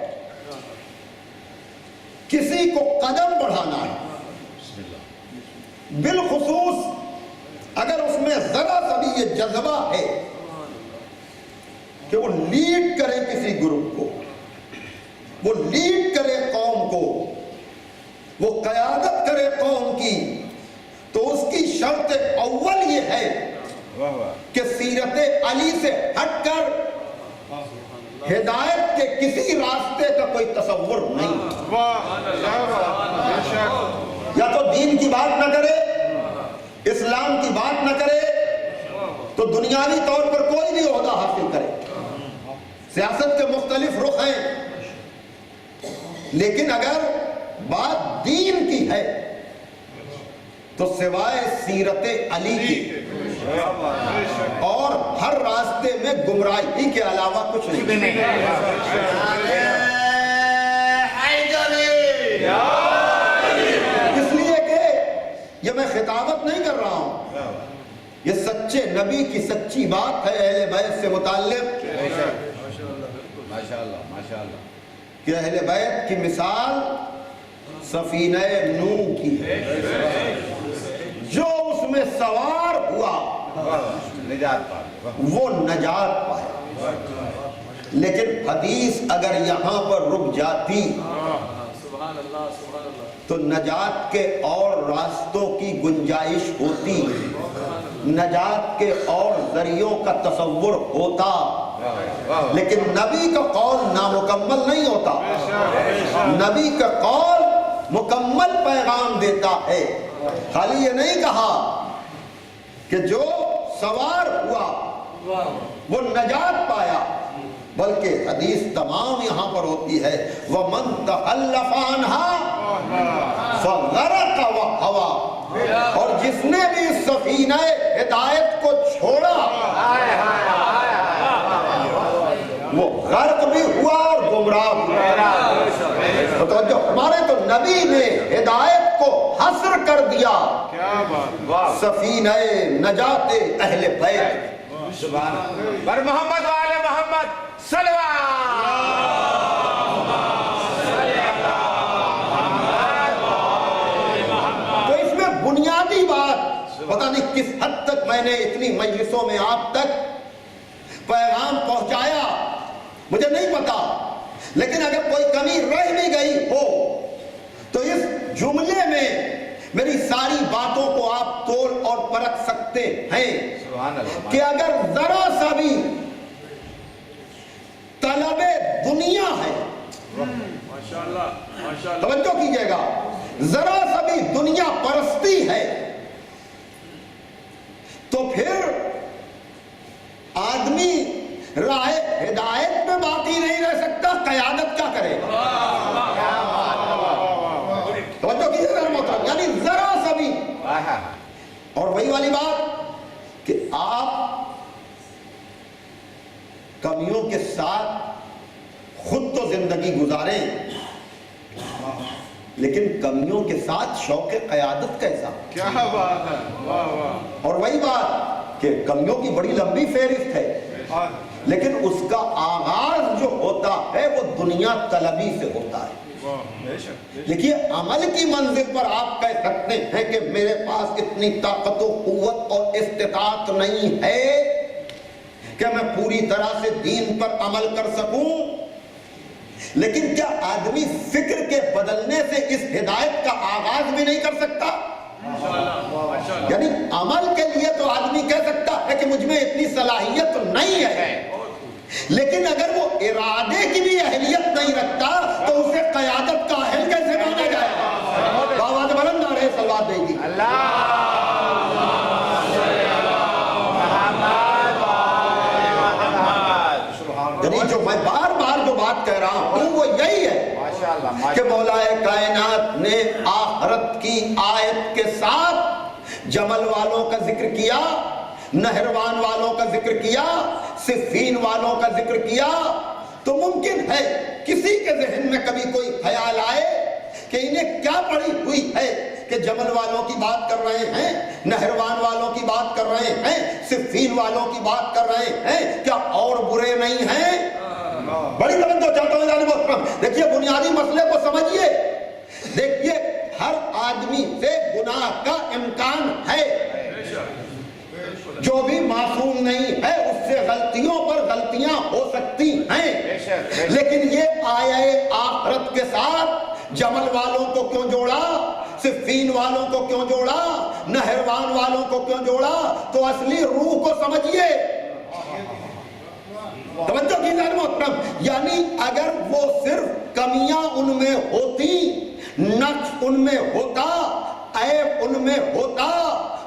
کسی کو قدم بڑھانا ہے، بالخصوص اگر اس میں ذرا سا بھی یہ جذبہ ہے کہ وہ لیڈ کرے کسی گروپ کو، وہ لیڈ کرے قوم کو، وہ قیادت کرے قوم کی، تو اس کی شرط اول یہ ہے کہ سیرت علی سے ہٹ کر ہدایت کے کسی راستے کا کوئی تصور نہیں. یا تو دین کی بات نہ کرے، اسلام کی بات نہ کرے، تو دنیاوی طور پر کوئی بھی عہدہ حاصل کرے. سیاست کے مختلف رخ ہیں، لیکن اگر بات دین کی ہے تو سوائے سیرت علی کی اور ہر راستے میں گمراہی کے علاوہ کچھ نہیں. اس لیے کہ یہ میں خطابت نہیں کر رہا ہوں، یہ سچے نبی کی سچی بات ہے اہل بیت سے متعلق کہ اہل بیت کی مثال سفینہ نوح کی ہے، جو اس میں سوار ہوا وہ نجات پائے. لیکن حدیث اگر یہاں پر رک جاتی تو نجات کے اور راستوں کی گنجائش ہوتی، نجات کے اور ذریعوں کا تصور ہوتا، لیکن نبی کا قول نامکمل نہیں ہوتا. نبی کا قول مکمل پیغام دیتا ہے. خالی یہ نہیں کہا کہ جو سوار ہوا وہ نجات پایا، بلکہ حدیث تمام یہاں پر ہوتی ہے وَمَن تَخَلَّفَ عَنْهَا فَغَرَقَ وَهَوَى، اور جس نے بھی سفینہ ہدایت کو چھوڑا وہ غرق بھی ہوا اور گمراہ ہوا. توجہ، ہمارے تو نبی نے ہدایت کو حصر کر دیا سفینہ نجات اہل بیت. بر محمد و آل محمد تو اس میں بنیادی بات پتہ نہیں کس حد تک میں نے اتنی مجلسوں میں آپ تک پیغام پہنچایا مجھے نہیں پتا، لیکن اگر کوئی کمی رہ بھی گئی ہو تو اس جملے میں میری ساری باتوں کو آپ تول اور پرکھ سکتے ہیں کہ اگر ذرا سا بھی طلب دنیا ہے، توجہ کیجئے گا، ذرا سا بھی دنیا پرستی ہے تو پھر آدمی راہ ہدایت میں باقی نہیں رہ سکتا، قیادت کیا کرے. توجہ کیجئے ذرا محترم، یعنی ذرا سا بھی. اور وہی والی بات کہ آپ کمیوں کے ساتھ خود تو زندگی گزاریں، لیکن کمیوں کے ساتھ شوق قیادت کیسا. کیا بات ہے، واہ واہ. اور وہی بات کہ کمیوں کی بڑی لمبی فہرست ہے، لیکن اس کا آغاز جو ہوتا ہے وہ دنیا طلبی سے ہوتا ہے. دیکھیے، عمل کی منزل پر آپ کہہ سکتے ہیں کہ میرے پاس اتنی طاقت و قوت اور استطاعت نہیں ہے کہ میں پوری طرح سے دین پر عمل کر سکوں، لیکن کیا آدمی فکر کے بدلنے سے اس ہدایت کا آغاز بھی نہیں کر سکتا؟ یعنی عمل کے لیے تو آدمی کہہ سکتا ہے کہ مجھ میں اتنی صلاحیت نہیں ہے، لیکن اگر وہ ارادے کی بھی اہلیت نہیں رکھتا تو اسے قیادت کا اہل کیسے مانا جائے گا؟ باواد بلند نعرہ صلوات دے گی. یعنی جو میں بار بار جو بات کہہ رہا ہوں وہ یہی ہے کہ مولا کائنات نے آخرت کی آیت کے ساتھ جمل والوں کا ذکر کیا، نہروان والوں کا ذکر کیا، صفین والوں کا ذکر کیا. تو ممکن ہے کسی کے ذہن میں کبھی کوئی خیال آئے کہ انہیں کیا پڑی ہوئی ہے کہ جمل والوں کی بات کر رہے ہیں، نہروان والوں کی بات کر رہے ہیں، صفین والوں کی بات کر رہے ہیں، کیا اور برے نہیں ہیں؟ بڑی توجہ چاہتا ہوں جانب محترم. دیکھیے، بنیادی مسئلے کو سمجھیے. دیکھیے، ہر آدمی سے گناہ کا امکان ہے، جو بھی معصوم نہیں ہے اس سے غلطیوں پر غلطیاں ہو سکتی ہیں، لیکن یہ آیے آخرت کے ساتھ جمل والوں کو کیوں جوڑا، صفین والوں کو کیوں جوڑا، نہروان والوں کو کیوں جوڑا؟ تو اصلی روح کو سمجھیے. توجہ کیجئے محترم، یعنی اگر وہ صرف کمیاں ان میں ہوتی، نقص ان میں ہوتا، عیب ان میں ہوتا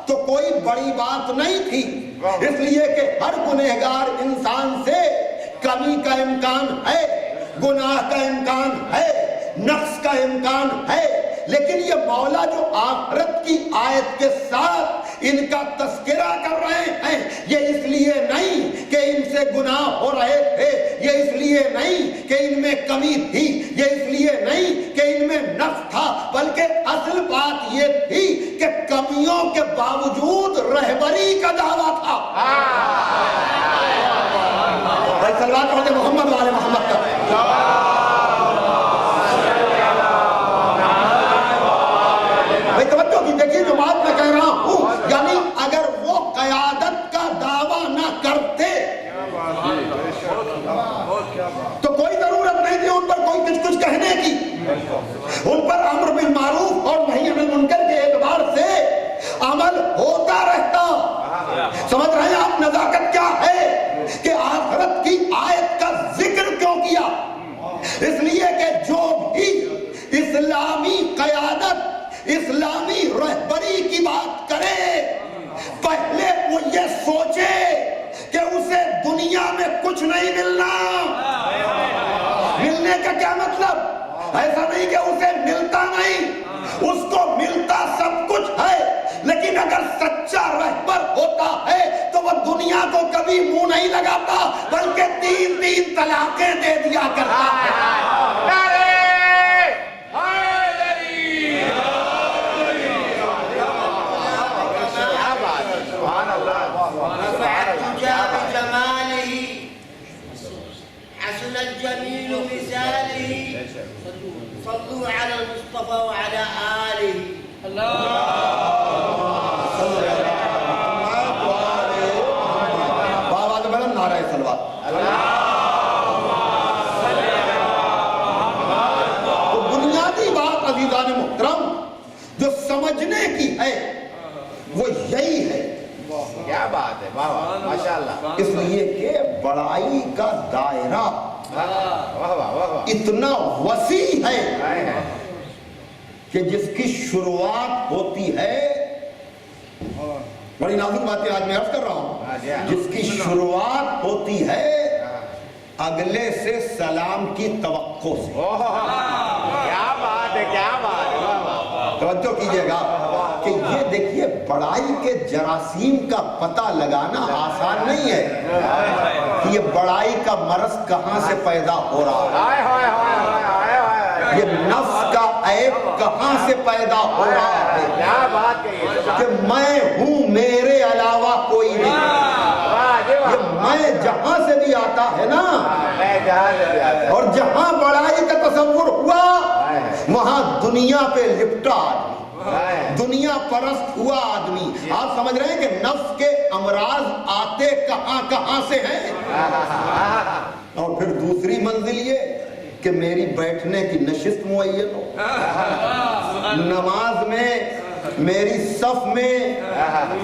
تو کوئی بڑی بات نہیں تھی، اس لیے کہ ہر گنہگار انسان سے کمی کا امکان ہے، گناہ کا امکان ہے، نقص کا امکان ہے، لیکن یہ مولا جو آخرت کی آیت کے ساتھ ان کا تذکرہ کر رہے ہیں، یہ اس لیے نہیں کہ ان سے گناہ ہو رہے تھے، یہ اس لیے نہیں کہ ان میں کمی تھی، یہ اس لیے نہیں کہ ان میں نقص تھا، بلکہ اصل بات یہ تھی کہ کمیوں کے باوجود رہبری کا دعویٰ تھا۔ صلوات پڑھتے محمد والے محمد کا۔ بھائی توجہ کی دیکھیے جو بات میں کہہ رہا ہوں، یعنی اگر وہ قیادت کا دعویٰ نہ کرتے تو کوئی ضرورت نہیں تھی ان پر کوئی کچھ کہنے کی، ان پر امر بالمعروف اور نہی عن المنکر کے اعتبار سے عمل ہوتا رہتا۔ سمجھ رہے ہیں آپ نزاکت کیا ہے کہ آخرت کی آیت کا ذکر کیوں کیا؟ اس لیے کہ جو بھی اسلامی قیادت، اسلامی رہبری کی بات کرے، پہلے وہ یہ سوچے کہ اسے دنیا میں کچھ نہیں ملنا۔ ملنے کا کیا مطلب؟ ایسا نہیں کہ اسے ملتا نہیں، اس کو ملتا سب کچھ ہے، لیکن اگر سچا رہبر ہوتا ہے تو وہ دنیا کو کبھی منہ نہیں لگاتا، بلکہ 3 طلاقیں دے دیا کرتا ہے۔ حسن الجميل مثاله صلوا على المصطفى وعلى آله۔ آواز بلند نعرہ صلوات۔ تو بنیادی بات عزیزان محترم جو سمجھنے کی ہے وہ یہی ہے۔ کیا بات ہے، واہ واہ ماشاءاللہ۔ اس لیے کہ بڑائی کا دائرہ اتنا وسیع ہے کہ جس کی شروعات ہوتی ہے، بڑی نازک باتیں آج میں عرض کر رہا ہوں، جس کی شروعات ہوتی ہے اگلے سے سلام کی توقع سے۔ کیا بات ہے، کیا بات ہے، توجہ کیجئے گا کہ یہ دیکھیے بڑائی کے جراثیم کا پتہ لگانا آسان نہیں ہے کہ یہ بڑائی کا مرض کہاں سے پیدا ہو رہا ہے، یہ نفس کا عیب کہاں سے پیدا ہو رہا ہے، کیا بات ہے کہ میں ہوں میرے علاوہ کوئی نہیں۔ یہ میں جہاں سے بھی آتا ہے نا، اور جہاں بڑائی کا تصور ہوا وہاں دنیا پہ لپٹا آدمی، دنیا پرست ہوا آدمی۔ آپ سمجھ رہے ہیں کہ نفس کے امراض آتے کہاں کہاں سے ہیں؟ اور پھر دوسری منزل یہ کہ میری بیٹھنے کی نشست معین ہو، نماز میں میری صف میں۔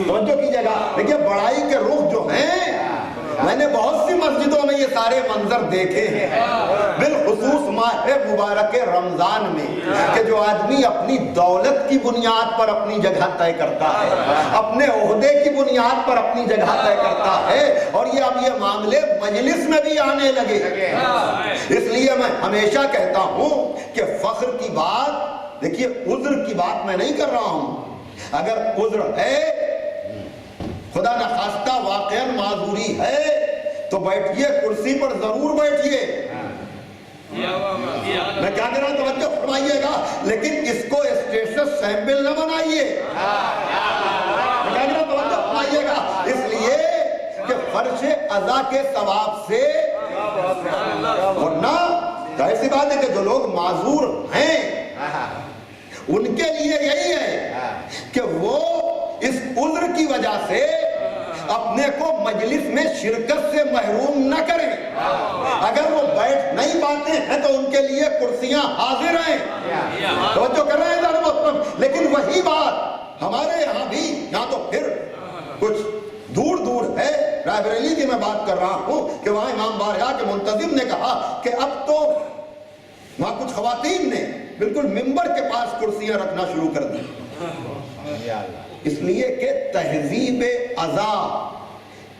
توجہ کیجئے گا، دیکھیے بڑائی کے رخ جو ہیں، میں نے بہت سی مسجدوں میں یہ سارے منظر دیکھے ہیں، بالخصوص ماہ مبارک رمضان میں، کہ جو آدمی اپنی دولت کی بنیاد پر اپنی جگہ طے کرتا ہے، اپنے عہدے کی بنیاد پر اپنی جگہ طے کرتا ہے، اور یہ اب یہ معاملے مجلس میں بھی آنے لگے۔ اس لیے میں ہمیشہ کہتا ہوں کہ فخر کی بات، دیکھیے عذر کی بات میں نہیں کر رہا ہوں، اگر عذر ہے، خدا نخواستہ واقعاً معذوری ہے تو بیٹھئے، کرسی پر ضرور بیٹھئے، میں کیا کہہ رہا ہوں توجہ فرمائیے گا، لیکن اس کو اسٹیٹس سیمبل نہ بنائیے، میں کیا کہہ رہا ہوں توجہ فرمائیے گا، اس لیے کہ فرش عزا کے ثواب سے، ورنہ ظاہر سی بات ہے کہ جو لوگ معذور ہیں ان کے لیے یہی ہے کہ وہ اس عذر کی وجہ سے اپنے کو مجلس میں شرکت سے محروم نہ کریں۔ اگر وہ بیٹھ نہیں پاتے ہیں تو ان کے لیے کرسیاں حاضر ہیں، توجہ کر رہے ہیں، لیکن وہی بات ہمارے یہاں بھی، یہاں تو پھر کچھ دور دور ہے، بریلی کی میں بات کر رہا ہوں کہ وہاں امام بارگاہ کے منتظم نے کہا کہ اب تو وہاں کچھ خواتین نے بالکل ممبر کے پاس کرسیاں رکھنا شروع کر دی، اس لیے کہ تہذیب عزا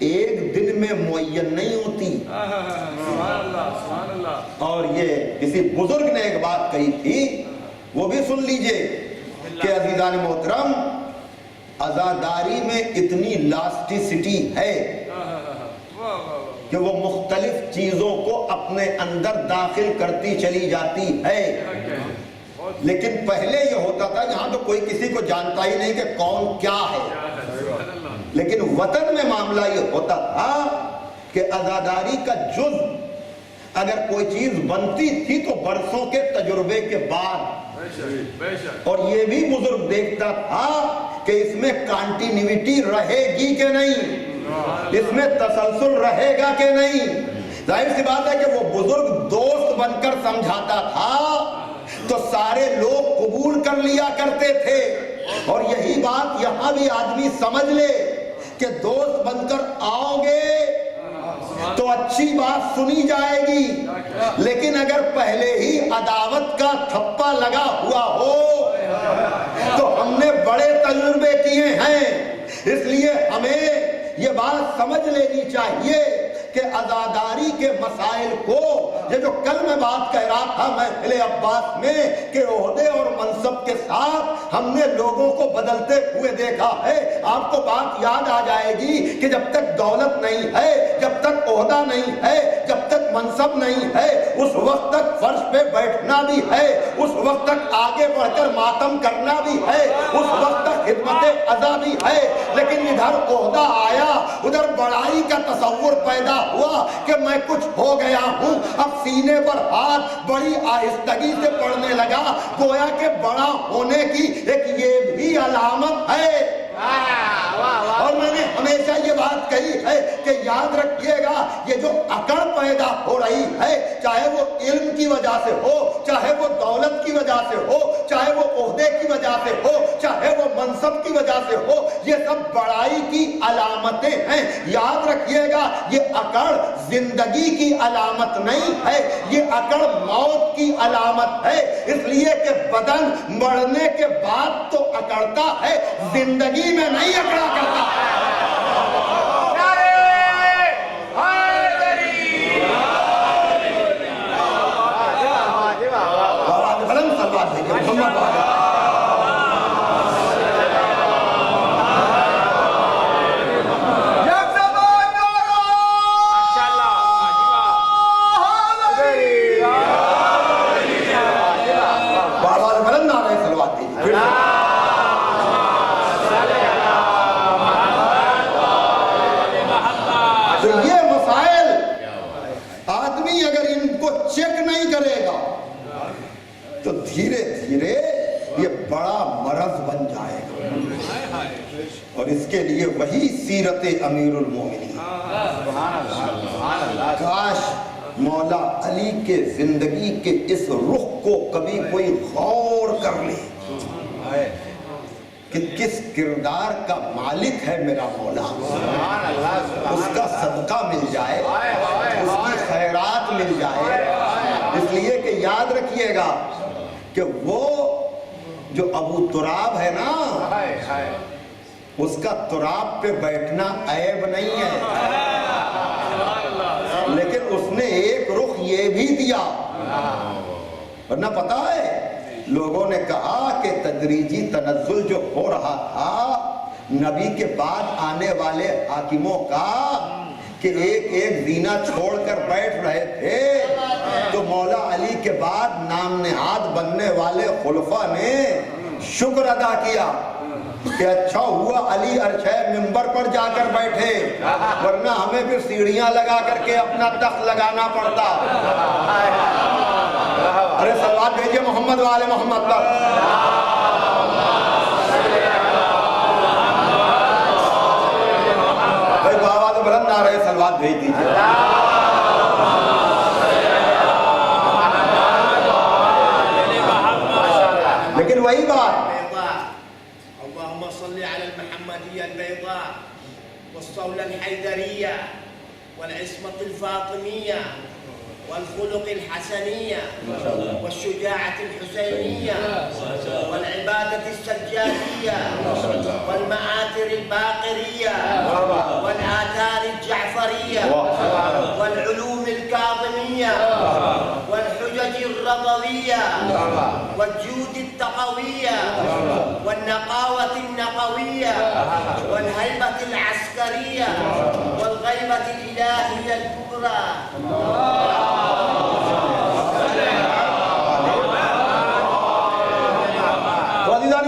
ایک دن میں معین نہیں ہوتی۔ اور یہ کسی بزرگ نے ایک بات کہی تھی، وہ بھی سن لیجئے کہ عزیزان محترم، عزاداری میں اتنی لاسٹیسٹی ہے کہ وہ مختلف چیزوں کو اپنے اندر داخل کرتی چلی جاتی ہے، لیکن پہلے یہ ہوتا تھا یہاں تو کوئی کسی کو جانتا ہی نہیں کہ کون کیا ہے، لیکن وطن میں معاملہ یہ ہوتا تھا کہ عزاداری کا جز اگر کوئی چیز بنتی تھی تو برسوں کے تجربے کے بعد، اور یہ بھی بزرگ دیکھتا تھا کہ اس میں کانٹینیوٹی رہے گی کہ نہیں، اس میں تسلسل رہے گا کہ نہیں۔ ظاہر سی بات ہے کہ وہ بزرگ دوست بن کر سمجھاتا تھا تو سارے لوگ قبول کر لیا کرتے تھے، اور یہی بات یہاں بھی آدمی سمجھ لے کہ دوست بن کر آؤ گے تو اچھی بات سنی جائے گی، لیکن اگر پہلے ہی عداوت کا تھپا لگا ہوا ہو تو ہم نے بڑے تجربے کیے ہیں، اس لیے ہمیں یہ بات سمجھ لینی چاہیے کہ عزاداری کے مسائل کو، یہ جو کل میں بات کہہ رہا تھا محفل عباس میں کہ عہدے اور منصب کے ساتھ ہم نے لوگوں کو بدلتے ہوئے دیکھا ہے، آپ کو بات یاد آ جائے گی کہ جب تک دولت نہیں ہے، جب تک عہدہ نہیں ہے، جب تک منصب نہیں ہے، اس وقت تک فرش پہ بیٹھنا بھی ہے، اس وقت تک آگے بڑھ کر ماتم کرنا بھی ہے، اس وقت تک خدمت عزا بھی ہے، لیکن ادھر عہدہ آیا، ادھر بڑائی کا تصور پیدا ہوا کہ میں کچھ ہو گیا ہوں، اب سینے پر ہاتھ بڑی آہستگی سے پڑنے لگا، گویا کہ بڑا ہونے کی ایک یہ بھی علامت ہے۔ اور میں نے ہمیشہ یہ بات کہی ہے کہ یاد رکھیے گا یہ جو اکڑ پیدا ہو رہی ہے، چاہے وہ علم کی وجہ سے ہو، چاہے وہ دولت کی وجہ سے ہو، چاہے وہ عہدے کی وجہ سے ہو، چاہے وہ منصب کی وجہ سے ہو، یہ سب بڑائی کی علامتیں ہیں۔ یاد رکھیے گا یہ اکڑ زندگی کی علامت نہیں ہے، یہ اکڑ موت کی علامت ہے، اس لیے کہ بدن مرنے کے بعد تو اکڑتا ہے، زندگی میں نہیں اکڑا کرتا۔ چیک نہیں کرے گا تو دھیرے دھیرے یہ بڑا مرض بن جائے گا، اور اس کے لیے وہی سیرت امیر المومنین، کاش مولا علی کے زندگی کے اس رخ کو کبھی کوئی غور کر لے کہ کس کردار کا مالک ہے میرا مولا، اس کا صدقہ مل جائے، اس کی خیرات مل جائے۔ اس لیے کہ یاد رکھیے گا کہ وہ جو ابو تراب ہے نا، اس کا تراب پہ بیٹھنا عیب نہیں ہے، لیکن اس نے ایک رخ یہ بھی دیا، ورنہ پتا ہے لوگوں نے کہا کہ تدریجی تنزل جو ہو رہا تھا نبی کے بعد آنے والے حاکموں کا، کہ ایک ایک زینہ چھوڑ کر بیٹھ رہے تھے، تو مولا علی کے بعد نام نہاد بننے والے خلفاء نے شکر ادا کیا کہ اچھا ہوا علی عرشہ منبر پر جا کر بیٹھے، ورنہ ہمیں پھر سیڑھیاں لگا کر کے اپنا تخت لگانا پڑتا۔ ارے صلوات بھیجئے محمد والے محمد پر۔ بھائی بابا تو بلند آ رہے، صلوات بھیج دیجئے۔ لیکن وہی بات، اللهم صل على المحمدية البيضاء والصولة الحيدرية والعصمة الفاطمية والخلق الحسنية والشجاعة الحسينية والعبادة السجادية والمآثر الباقرية والآثار الجعفرية والعلوم الكاظمية والحجج الرضوية والجود التقوية والنقاوة النقوية والهيبة العسكرية والغيبة الإلهية الكبرى.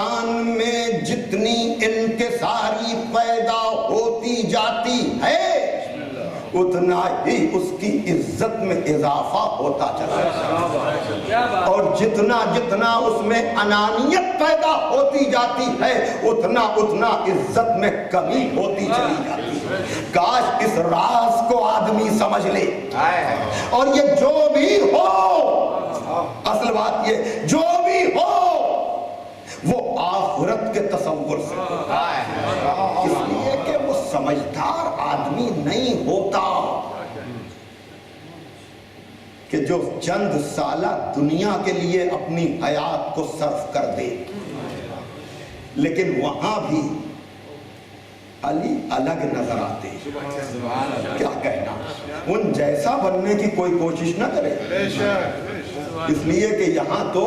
انسان میں جتنی انکساری پیدا ہوتی جاتی ہے اتنا ہی اس کی عزت میں اضافہ ہوتا چلا جاتا ہے، اور جتنا جتنا اس میں انانیت پیدا ہوتی جاتی ہے اتنا اتنا عزت میں کمی ہوتی چلی جاتی ہے۔ کاش اس راز کو آدمی سمجھ لے، اور یہ جو بھی ہو، اصل بات یہ جو بھی ہو وہ آخرت کے تصور سے، اس لیے کہ وہ سمجھدار آدمی نہیں ہوتا کہ جو چند سالہ دنیا کے لیے اپنی حیات کو صرف کر دے، لیکن وہاں بھی علی الگ نظر آتے، کیا کہنا، ان جیسا بننے کی کوئی کوشش نہ کرے، اس لیے کہ یہاں تو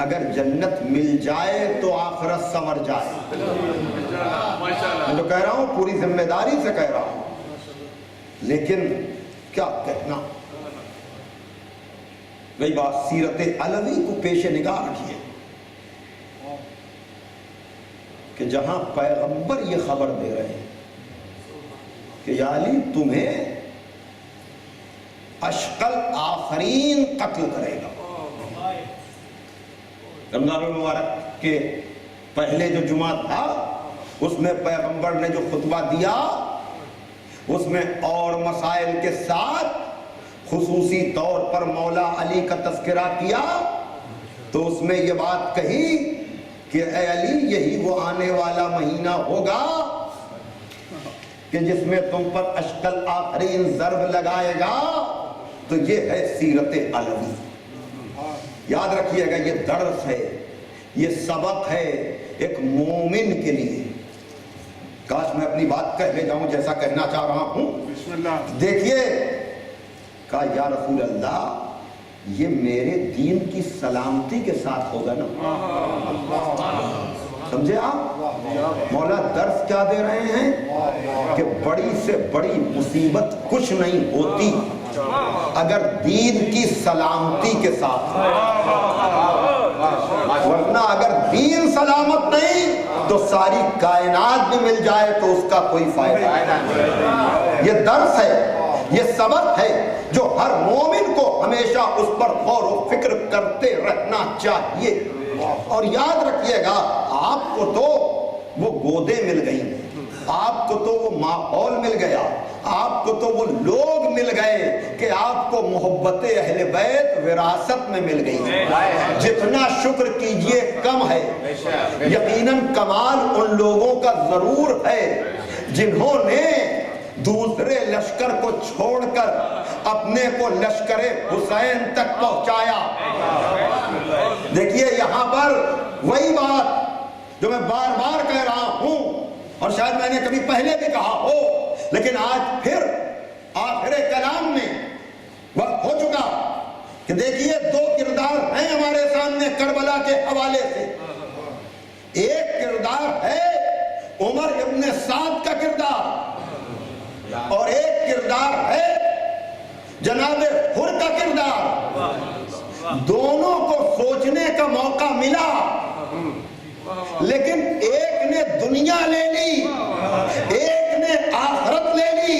اگر جنت مل جائے تو آخرت سنور جائے۔ میں تو کہہ رہا ہوں، پوری ذمہ داری سے کہہ رہا ہوں، لیکن کیا کہنا، وہی بات سیرت علوی کو پیش نگاہ رکھیے کہ جہاں پیغمبر یہ خبر دے رہے ہیں کہ یا علی تمہیں اشقل آخرین قتل کرے گا۔ رمضان المبارک کے پہلے جو جمعہ تھا اس میں پیغمبر نے جو خطبہ دیا اس میں اور مسائل کے ساتھ خصوصی طور پر مولا علی کا تذکرہ کیا، تو اس میں یہ بات کہی کہ اے علی یہی وہ آنے والا مہینہ ہوگا کہ جس میں تم پر اشقل آخرین ضرب لگائے گا، تو یہ ہے سیرت علوی۔ یاد رکھیے گا، یہ درس ہے، یہ سبق ہے ایک مومن کے لیے۔ کاش میں اپنی بات کہہ لے جاؤں جیسا کہنا چاہ رہا ہوں۔ دیکھیے، کہا یا رسول اللہ یہ میرے دین کی سلامتی کے ساتھ ہوگا نا، سمجھے آپ؟ مولا درس کیا دے رہے ہیں کہ بڑی سے بڑی مصیبت کچھ نہیں ہوتی اگر دین کی سلامتی کے ساتھ، ورنہ اگر دین سلامت نہیں تو ساری کائنات میں مل جائے تو اس کا کوئی فائدہ نہیں۔ یہ درس ہے، یہ سبق ہے جو ہر مومن کو ہمیشہ اس پر غور و فکر کرتے رہنا چاہیے۔ اور یاد رکھیے گا، آپ کو تو وہ گودیں مل گئیں، آپ کو تو وہ ماحول مل گیا، آپ کو تو وہ لوگ مل گئے کہ آپ کو محبت اہل بیت وراثت میں مل گئی۔ جتنا شکر کیجئے کم ہے۔ یقیناً کمال ان لوگوں کا ضرور ہے جنہوں نے دوسرے لشکر کو چھوڑ کر اپنے کو لشکر حسین تک پہنچایا۔ دیکھیے یہاں پر وہی بات جو میں بار بار کہہ رہا ہوں، اور شاید میں نے کبھی پہلے بھی کہا ہو، لیکن آج پھر آخر کلام میں وقت ہو چکا کہ دیکھیے دو کردار ہیں ہمارے سامنے کربلا کے حوالے سے۔ ایک کردار ہے عمر ابن سعد کا کردار، اور ایک کردار ہے جناب حر کا کردار۔ دونوں کو سوچنے کا موقع ملا، لیکن ایک نے دنیا لے لی، ایک نے آخرت لے لی۔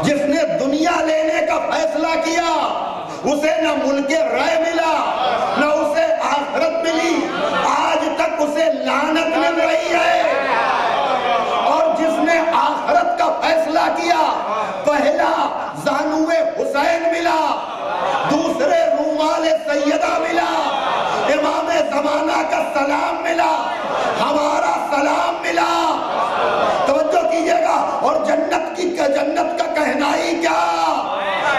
جس نے دنیا لینے کا فیصلہ کیا اسے نہ ملک رائے ملا، نہ اسے آخرت ملی، آج تک اسے لعنت مل رہی ہے۔ اور جس نے آخرت کا فیصلہ کیا، پہلا زانوے حسین ملا، دوسرے رومال سیدہ ملا، امام زمانہ کا سلام ملا، ہمارا سلام ملا۔ توجہ کیجئے گا، اور جنت کا کہنا ہی کیا،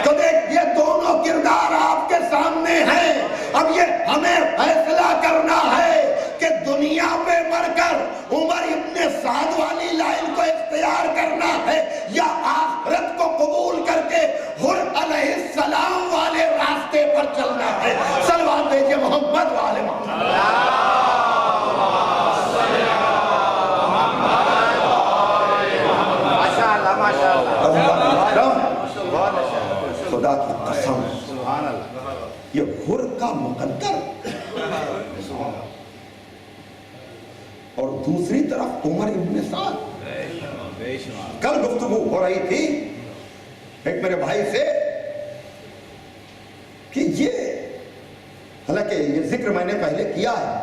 تو دیکھ یہ دونوں کردار آپ کے سامنے ہیں۔ اب یہ ہمیں فیصلہ کرنا ہے کہ دنیا پہ مر کر عمر ابن سعد والی لائن کو اختیار کرنا ہے یا آخرت کو قبول کر کے حر علیہ السلام والے راستے پر چلنا ہے۔ صلوات دیجئے محمد والے محمد۔ خدا کی قسم، یہ حر کا مقدر اور دوسری طرف عمر ابن سعد. کل گفتگو ہو رہی تھی ایک میرے بھائی سے کہ یہ، حالانکہ یہ ذکر میں نے پہلے کیا ہے،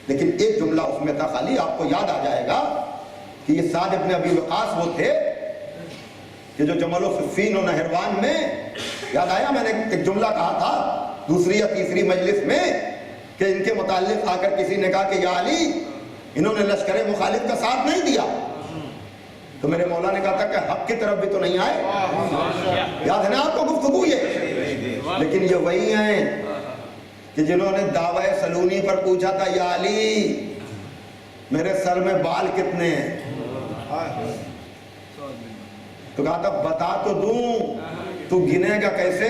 لیکن ایک جملہ اس میں تھا خالی، آپ کو یاد آ جائے گا کہ یہ سعد ابن ابی وقاص وہ تھے کہ جو جمل و صفین و نہروان میں، یاد آیا میں نے ایک جملہ کہا تھا دوسری یا تیسری مجلس میں کہ ان کے متعلق آ کر کسی نے کہا کہ یا علی انہوں نے لشکر مخالف کا ساتھ نہیں دیا، تو میرے مولا نے کہا تھا کہ حق کی طرف بھی تو نہیں آئے. یاد ہے نا آپ کو گفتگو یہ؟ لیکن یہ وہی ہیں کہ جنہوں نے دعوی سلونی پر پوچھا تھا یا علی میرے سر میں بال کتنے ہیں، تو کہا تھا بتا تو دوں، تو گنے گا کیسے؟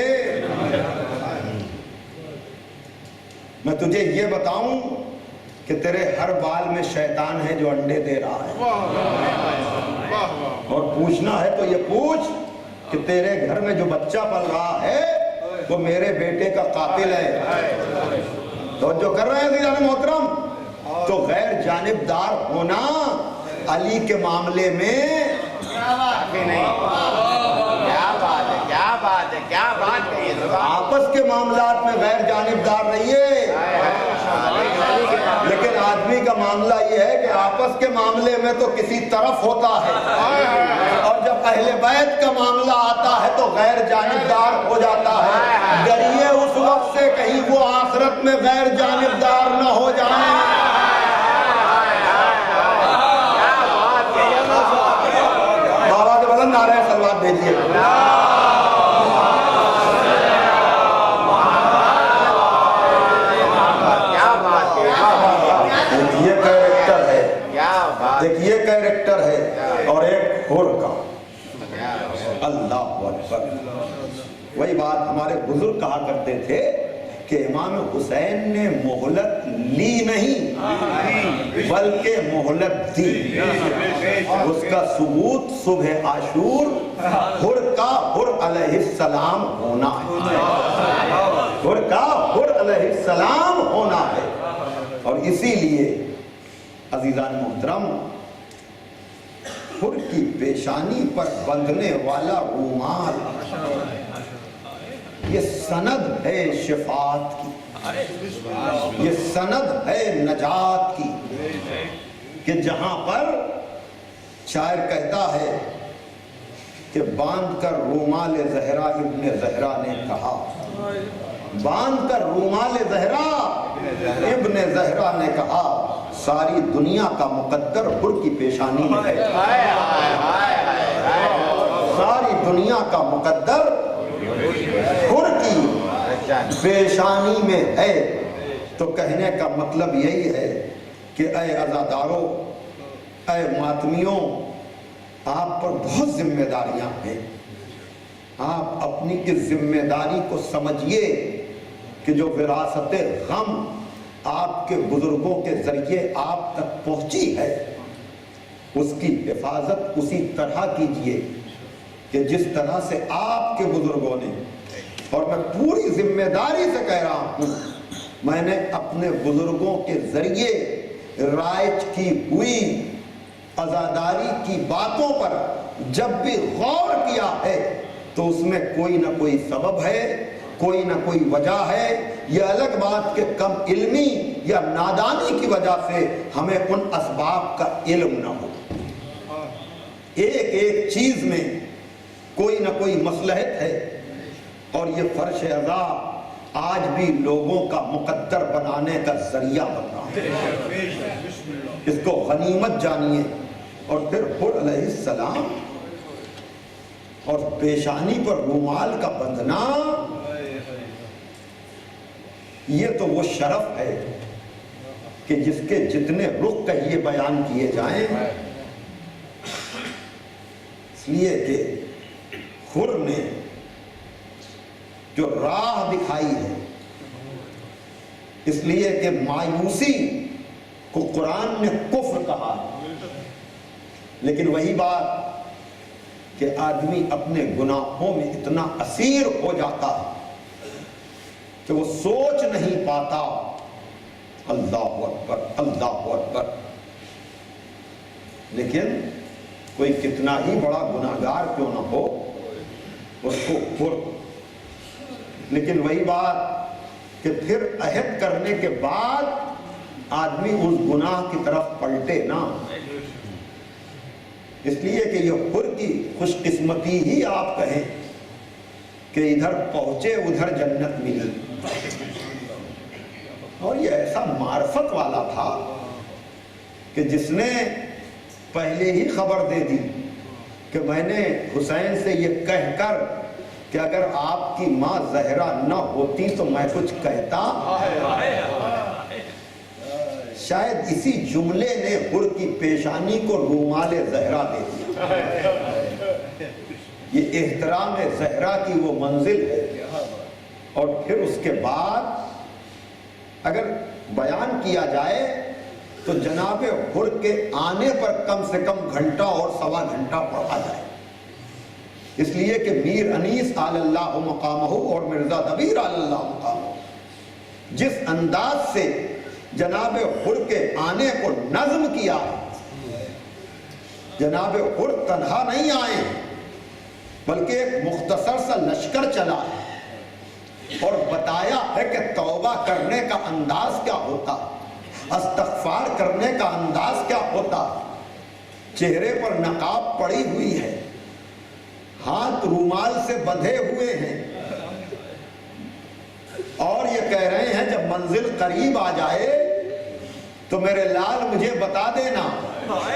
میں تجھے یہ بتاؤں کہ تیرے ہر بال میں شیطان ہے جو انڈے دے رہا ہے، اور پوچھنا ہے تو یہ پوچھ کہ تیرے گھر میں جو بچہ پل رہا ہے وہ میرے بیٹے کا قاتل ہے. تو جو کر رہے ہیں عزیزان محترم، تو غیر جانبدار ہونا علی کے معاملے میں آپس کے معاملات میں غیر جانبدار رہیے، لیکن آدمی کا معاملہ یہ ہے کہ آپس کے معاملے میں تو کسی طرف ہوتا ہے، اور جب اہل بیت کا معاملہ آتا ہے تو غیر جانبدار ہو جاتا ہے. ڈریے اس وقت سے کہیں وہ آخرت میں غیر جانبدار نہ ہو جائیں. بابا کے بدن نعرہ صلوات بھیجیے. ایک یہ کیریکٹر ہے اور ایک حر کا. اللہ اکبر. وہی بات ہمارے بزرگ کہا کرتے تھے کہ امام حسین نے مہلت لی نہیں بلکہ مہلت دی. اس کا ثبوت صبح عاشور حر کا حر علیہ السلام ہونا ہے، حر کا حر علیہ السلام ہونا ہے. اور اسی لیے عزیزان محترم، حر کی پیشانی پر بندھنے والا رومال یہ سند ہے شفاعت کی، یہ سند ہے نجات کی، کہ جہاں پر شاعر کہتا ہے کہ باندھ کر رومال زہرا ابن زہرا نے کہا، باندھ کر رومال زہرا ابن زہرا نے کہا ساری دنیا کا مقدر حر کی پیشانی میں ہے. ساری دنیا کا مقدر حر کی پیشانی میں ہے. تو کہنے کا مطلب یہی ہے کہ اے عزاداروں، اے ماتمیوں، آپ پر بہت ذمہ داریاں ہیں. آپ اپنی اس ذمہ داری کو سمجھیے کہ جو وراثت غم آپ کے بزرگوں کے ذریعے آپ تک پہنچی ہے اس کی حفاظت اسی طرح کیجئے کہ جس طرح سے آپ کے بزرگوں نے، اور میں پوری ذمہ داری سے کہہ رہا ہوں، میں نے اپنے بزرگوں کے ذریعے رائج کی ہوئی عزاداری کی باتوں پر جب بھی غور کیا ہے تو اس میں کوئی نہ کوئی سبب ہے، کوئی نہ کوئی وجہ ہے. یہ الگ بات کہ کم علمی یا نادانی کی وجہ سے ہمیں ان اسباب کا علم نہ ہو. ایک ایک چیز میں کوئی نہ کوئی مصلحت ہے، اور یہ فرش عزا آج بھی لوگوں کا مقدر بنانے کا ذریعہ بن رہا ہے. اس کو غنیمت جانیے. اور پھر حر علیہ السلام اور پیشانی پر رومال کا بندھنا، یہ تو وہ شرف ہے کہ جس کے جتنے رخ کہیے بیان کیے جائیں. اس لیے کہ حر نے جو راہ دکھائی ہے، اس لیے کہ مایوسی کو قرآن نے کفر کہا، لیکن وہی بات کہ آدمی اپنے گناہوں میں اتنا اسیر ہو جاتا کہ وہ سوچ نہیں پاتا. اللہ اکبر، اللہ اکبر. لیکن کوئی کتنا ہی بڑا گناہگار کیوں نہ ہو اس کو حر. لیکن وہی بات کہ پھر عہد کرنے کے بعد آدمی اس گناہ کی طرف پلٹے نہ. اس لیے کہ یہ حر کی خوش قسمتی ہی آپ کہیں کہ ادھر پہنچے ادھر جنت ملی. اور یہ ایسا معرفت والا تھا کہ جس نے پہلے ہی خبر دے دی کہ میں نے حسین سے یہ کہہ کر کہ اگر آپ کی ماں زہرا نہ ہوتی تو میں کچھ کہتا. شاید اسی جملے نے حر کی پیشانی کو رومال زہرا دے دیا. یہ احترام زہرا کی وہ منزل ہے. اور پھر اس کے بعد اگر بیان کیا جائے تو جناب حر کے آنے پر کم سے کم گھنٹہ اور سوا گھنٹہ پڑھا جائے. اس لیے کہ میر انیس علی اللہ مقامہ اور مرزا دبیر علی اللہ مقامہ جس انداز سے جناب حر کے آنے کو نظم کیا. جناب حر تنہا نہیں آئے بلکہ ایک مختصر سا لشکر چلا اور بتایا ہے کہ توبہ کرنے کا انداز کیا ہوتا, استغفار کرنے کا انداز کیا ہوتا. چہرے پر نقاب پڑی ہوئی ہے, ہاتھ رومال سے بندھے ہوئے ہیں, اور یہ کہہ رہے ہیں جب منزل قریب آ جائے تو میرے لال مجھے بتا دینا.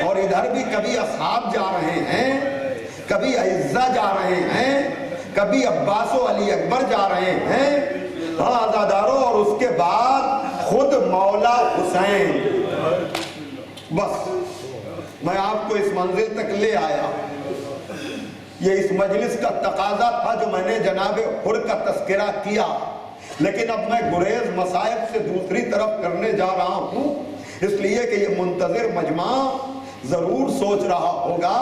اور ادھر بھی کبھی اصحاب جا رہے ہیں, کبھی اعزا جا رہے ہیں, کبھی عباس و علی اکبر جا رہے ہیں, عزاداروں, اور اس کے بعد خود مولا حسین. بس میں آپ کو اس منزل تک لے آیا. یہ اس مجلس کا تقاضا تھا جو میں نے جناب حر کا تذکرہ کیا. لیکن اب میں گریز مصائب سے دوسری طرف کرنے جا رہا ہوں, اس لیے کہ یہ منتظر مجمع ضرور سوچ رہا ہوگا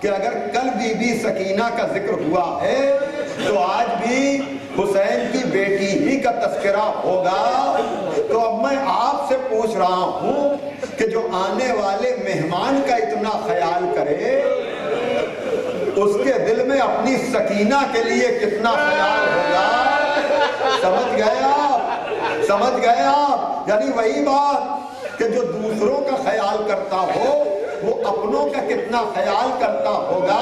کہ اگر کل بی بی سکینہ کا ذکر ہوا ہے تو آج بھی حسین کی بیٹی ہی کا تذکرہ ہوگا. تو اب میں آپ سے پوچھ رہا ہوں کہ جو آنے والے مہمان کا اتنا خیال کرے اس کے دل میں اپنی سکینہ کے لیے کتنا خیال ہوگا. سمجھ گئے آپ, سمجھ گئے آپ. یعنی وہی بات کہ جو دوسروں کا خیال کرتا ہو وہ اپنوں کا کتنا خیال کرتا ہوگا.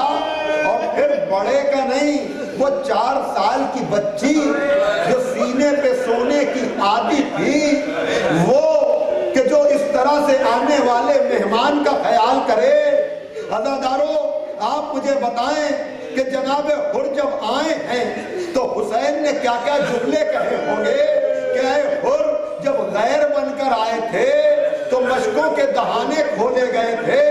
اور پھر بڑے کا نہیں, وہ 4 سال کی بچی جو سینے پہ سونے کی عادی تھی, وہ کہ جو اس طرح سے آنے والے مہمان کا خیال کرے. عزاداروں, آپ مجھے بتائیں کہ جناب حر جب آئے ہیں تو حسین نے کیا کیا جملے کہے ہوں گے کہ اے حر جب غیر بن کر آئے تھے تو مشکوں کے دہانے کھولے گئے تھے,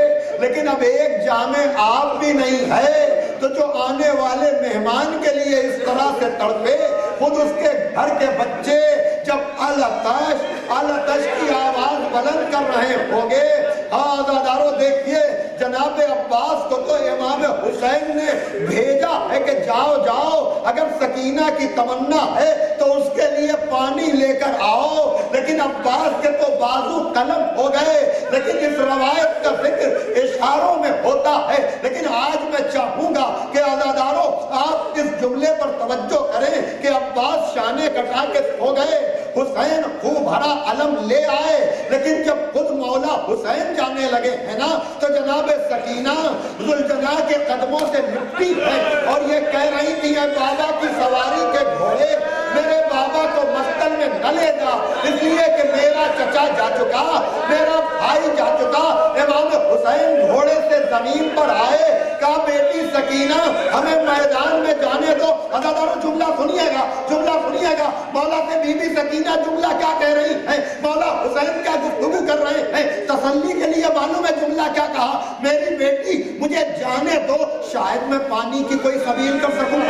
لیکن اب ایک جامع آپ بھی نہیں ہے تو جو آنے والے مہمان کے لیے اس طرح سے تڑپے, خود اس کے گھر کے بچے جب الاتش کی آواز بلند کر رہے ہوں گے. عزاداروں دیکھیے, جناب عباس کو تو امام حسین نے بھیجا ہے کہ جاؤ جاؤ, اگر سکینہ کی تمنا ہے تو اس کے لیے پانی لے کر آؤ. لیکن عباس کے تو بازو قلم ہو گئے. لیکن اس روایت کا ذکر اشاروں میں ہوتا ہے. لیکن آج میں چاہوں گا کہ عزاداروں آپ اس جملے پر توجہ کریں کہ عباس شانے کٹا کے سو گئے, حسین خوب بھرا علم لے آئے, لیکن جب خود مولا حسین جانے لگے ہیں نا تو جناب سکینہ ذوالجناح کے قدموں سے لپٹی ہے اور یہ کہہ رہی تھی اے بابا کی سواری کے گھوڑے میرے بابا کو مستل میں نہ لے جا, اس لیے کہ میرا چچا جا چکا, میرا بھائی جا چکا. امام حسین گھوڑے سے زمین پر آئے, کہا بیٹی سکینہ ہمیں میدان میں جانے دو. عزاداروں جملہ سنیے گا, جملہ سنیے گا. مولا سے بی بی سکینہ جملہ کیا کہہ رہی ہیں, مولا حسین کیا گفتگو کر رہے ہیں. تسلی کے لیے معلوم ہے جملہ کیا کہا, میری بیٹی مجھے جانے دو, شاید میں پانی کی کوئی سبیل کر سکوں.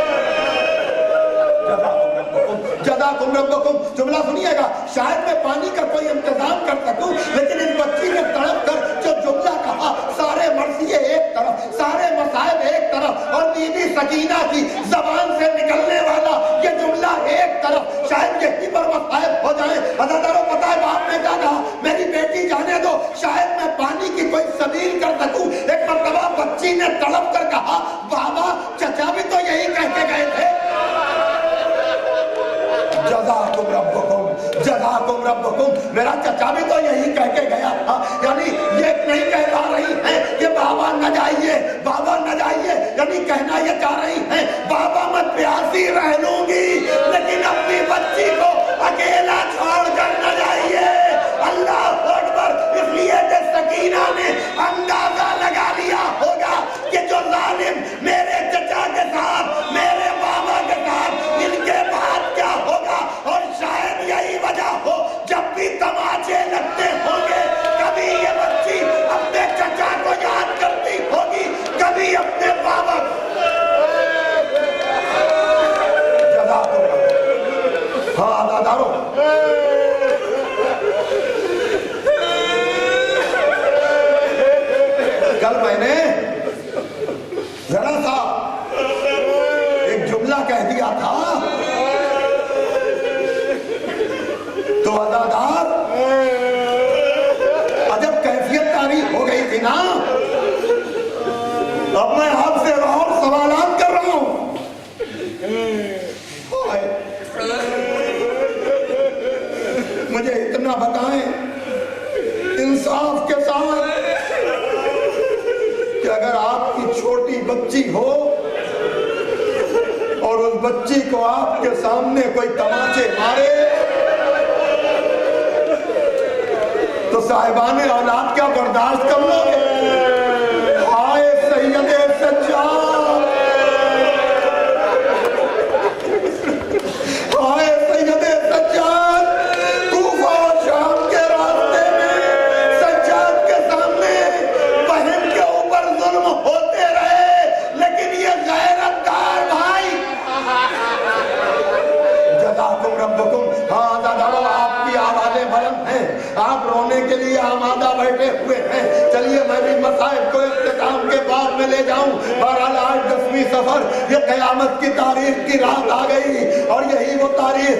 جزاکم ربکم, جملہ سنیے گا, شاید میں پانی کا کوئی انتظام کر سکوں. لیکن اس بچی نے تڑپ کر جو جملہ کہا, سارے مرثیے ایک طرف, سارے مصائب ایک طرف, اور بی بی سکینہ کی زبان سے نکلنے والا یہ جملہ ایک طرف, شاید یہی پر مصائب ہو جائیں. عزاداروں پتہ ہے باپ نے کیا کہا, میری بیٹی جانے دو, شاید میں پانی کی کوئی سبیل کر سکوں. میرا چچا بھی تو یہی کہہ کے گیا تھا. یعنی یہ نہیں کہہ پا رہی ہیں کہ بابا نہ جائیے, بابا نہ جائیے, یعنی کہنا یہ چاہ رہی ہیں بابا میں پیاسی رہ لوں گی لیکن اپنی بچی کو اکیلا چھوڑ کر نہ جائیے. اللہ اکبر. اس لیے کہ سکینہ نے اندازہ لگا لیا ہوگا کہ جو ظالم میرے چچا کے ساتھ, میرے بابا کے ساتھ, ان کے بعد کیا ہوگا. اور شاید یہی وجہ ہو جب بھی تماچے لگتے ہوں گے کبھی یہ بچی اپنے چچا کو یاد کرتی ہوگی, کبھی اپنے بابا. ہاں دادارو, کل میں نے ذرا سا ایک جملہ کہہ دیا تھا تو ادادار عجب کیفیت تعریف ہو گئی تھی نا. اب میں آپ سے اور سوالات کر رہا ہوں. مجھے اتنا بتائیں انصاف کے ساتھ کہ اگر آپ کی چھوٹی بچی ہو اور اس بچی کو آپ کے سامنے کوئی تماچے مارے تو صاحبان اولاد کیا برداشت کر لو گے؟ ہائے سید سجاد, ہائے سید سجاد, کوفہ و شام کے راستے میں سجاد کے سامنے بہن کے اوپر ظلم ہوتے رہے لیکن یہ غیرت دار بھائی. جزاکم ربکم. ہاں دادارو, آپ کی آوازیں بلند ہیں, آپ رونے کے لیے آمادہ بیٹھے ہوئے ہیں. چلیے میں بھی مصائب کو اختتام کے بعد میں لے جاؤں. بہرحال آج 10ویں سفر, یہ قیامت کی تاریخ کی رات آ گئی اور یہی وہ تاریخ.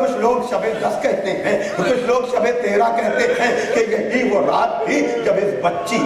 کچھ لوگ شب 10 کہتے ہیں, کچھ لوگ شب 13 کہتے ہیں کہ یہی وہ رات تھی جب اس بچی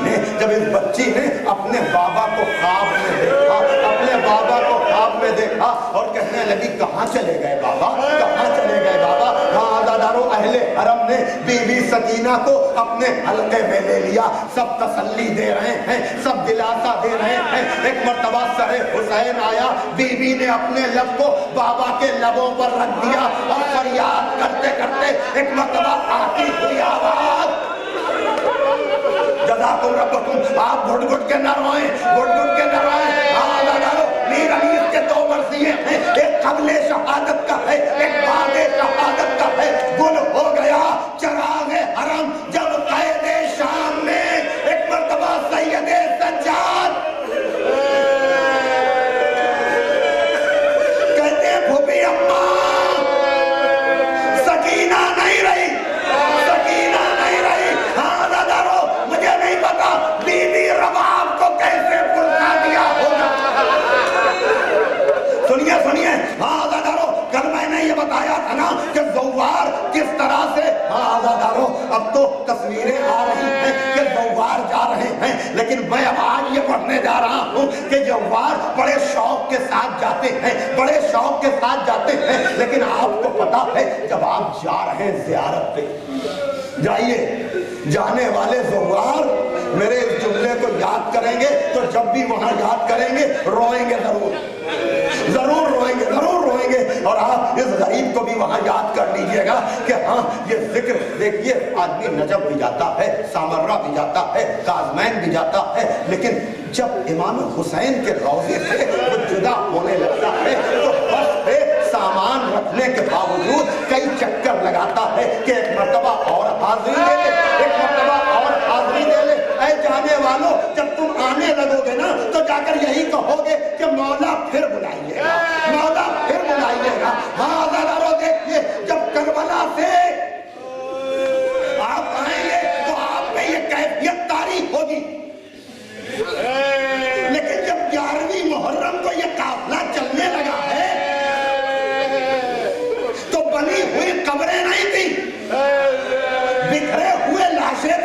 نے اپنے بابا کو خواب میں دیکھا, اپنے بابا کو خواب میں دیکھا اور کہنے لگی کہاں چلے گئے بابا, کہاں چلے گئے بابا. ہاں دادارو, اہل حرم نے بی بی سکینہ کو اپنے حلقے میں لے لیا. سب تسلی دے رہے ہیں, سب دلاسا دے رہے ہیں. ایک مرتبہ سر حسین آیا, بی بی نے اپنے لب کو بابا کے لبوں پر رکھ دیا اور فریاد کرتے کرتے ایک مرتبہ آتی ہوئی آواز, جزاکم ربکم. آپ گھٹ گھٹ کے نہ روئیں, گھٹ گھٹ کے نہ روئیں. ہاں دادارو, میر انیس کے 2 مرثیے ہیں, ایک قبل شہادت کا ہے, ایک بعد شہادت کا ہے. گل ہو گیا چراغ حرم جب قید شام میں ایک مرتبہ سید سجاد کہتے ہیں پھوپھی اماں سکینہ نہیں رہی, سکینہ نہیں رہی. ہاں دادارو, مجھے نہیں پتا بی بی رباب کو کیسے پلٹا دیا ہوگا. سنیے سنیے, ہاں دادارو, کل میں نے یہ بتایا تھا نا کہ زوار کس طرح سے. ہاں آزادارو, اب تو تصویریں آ رہی ہیں کہ زوار جا رہے ہیں, لیکن میں اب آج یہ پڑھنے جا رہا ہوں کہ زوار بڑے شوق کے ساتھ جاتے ہیں, بڑے شوق کے ساتھ جاتے ہیں. لیکن آپ کو پتا ہے جب آپ جا رہے ہیں زیارت پہ, جائیے, جانے والے زوار میرے اس جملے کو یاد کریں گے تو جب بھی وہاں یاد کریں گے روئیں گے, ضرور روئیں گے, ضرور روئیں گے. اور آپ اس غریب کو بھی وہاں یاد کر لیجئے گا کہ ہاں یہ ذکر دیکھیے, آدمی نجف بھی جاتا ہے, سامرہ بھی جاتا ہے, کاظمین بھی جاتا ہے, لیکن جب امام حسین کے روضے سے وہ جدا ہونے لگتا ہے تو بس پہ سامان رکھنے کے باوجود کئی چکر لگاتا ہے کہ ایک مرتبہ اور حاضری دے لے, ایک مرتبہ اور حاضری دے لے. اے جانے والوں, جب تم آنے لگو گے نا تو جا کر یہی کہو گے کہ مولا پھر بلائیے گا, مولا پھر بلائیے گا. ہاں ذرا دیکھیے, جب کربلا سے آپ آئیں گے تو آپ میں یہ کیفیت تاریخ ہوگی. لیکن جب 11ویں محرم کو یہ قافلہ چلنے لگا ہے تو بنی ہوئی قبریں نہیں تھی, بکھرے ہوئے لاشیں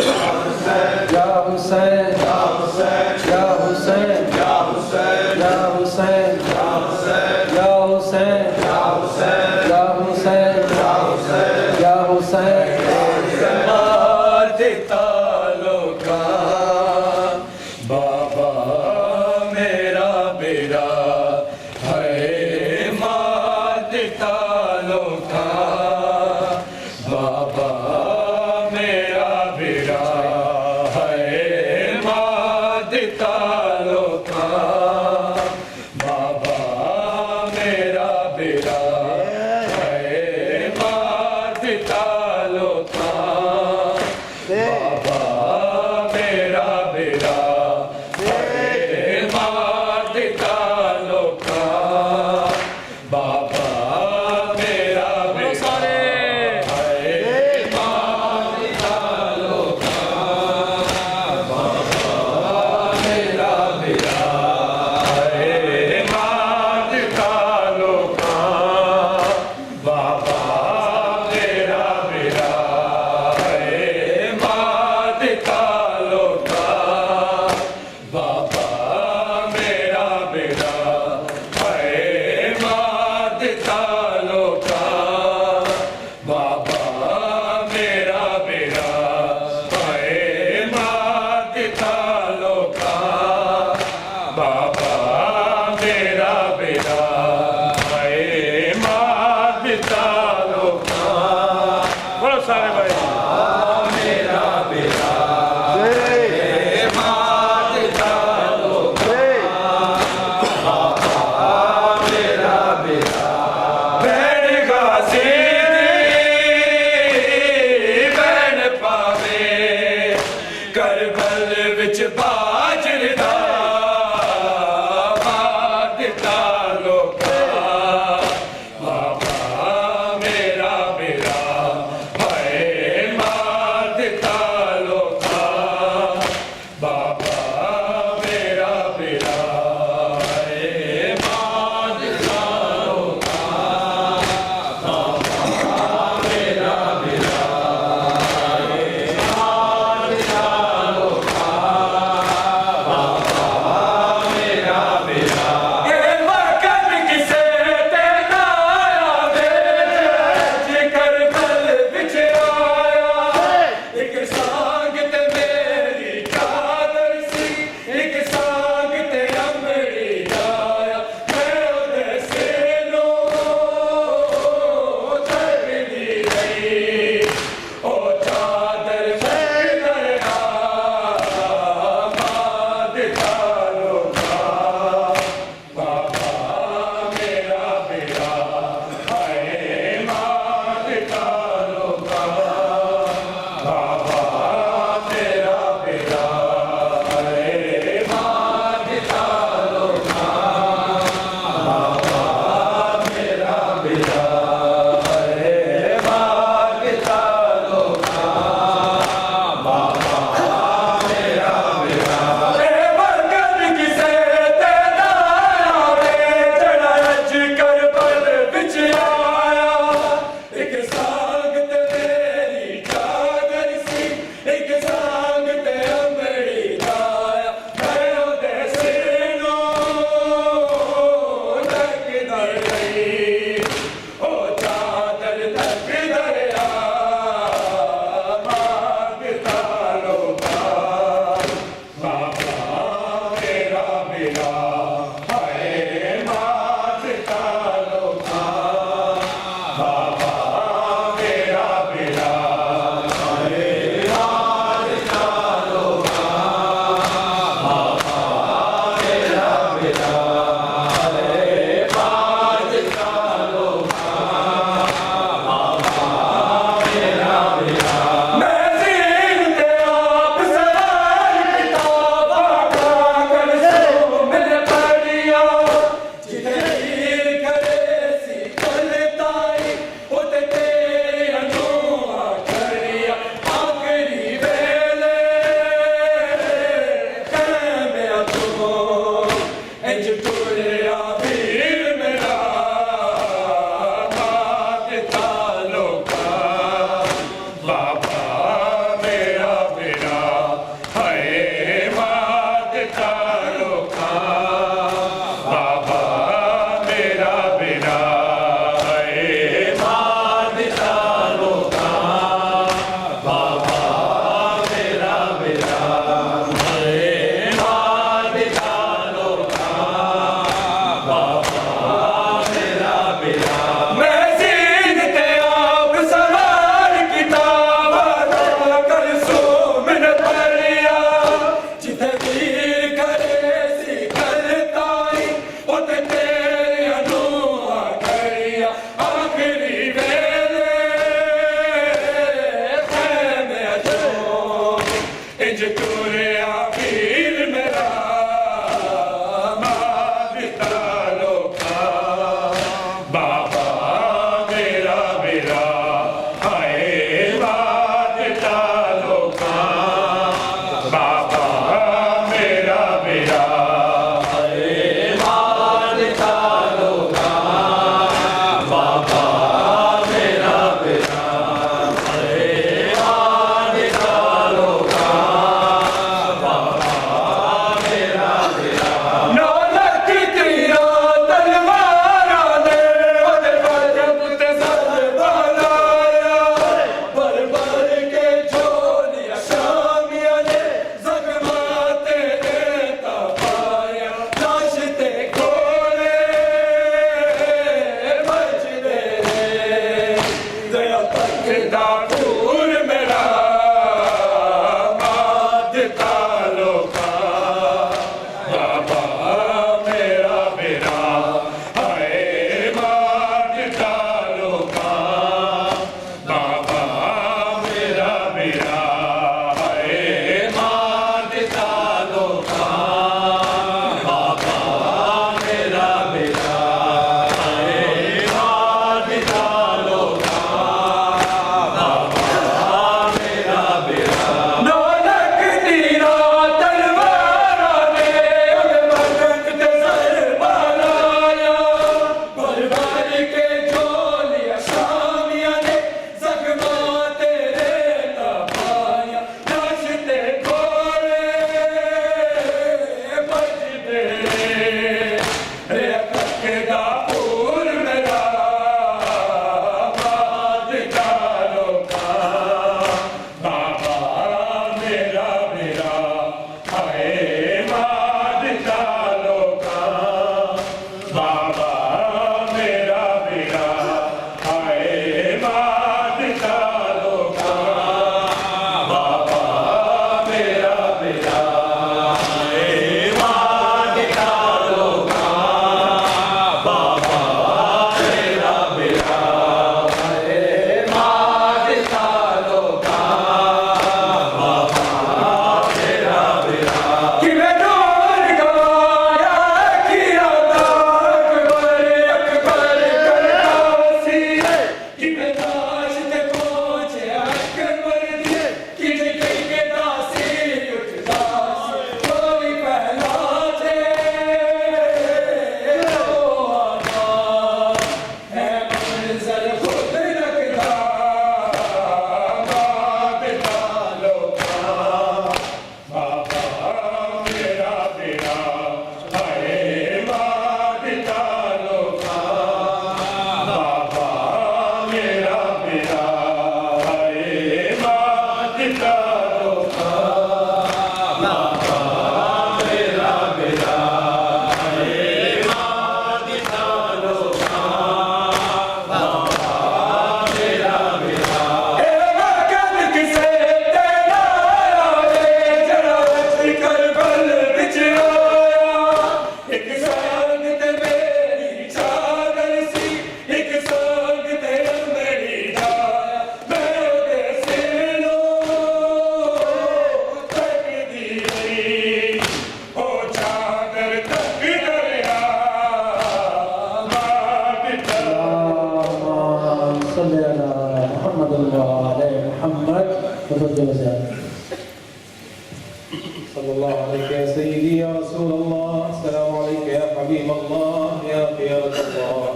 صلى الله عليك يا سيدي يا رسول الله. السلام عليك يا حبيب الله يا خيرة الله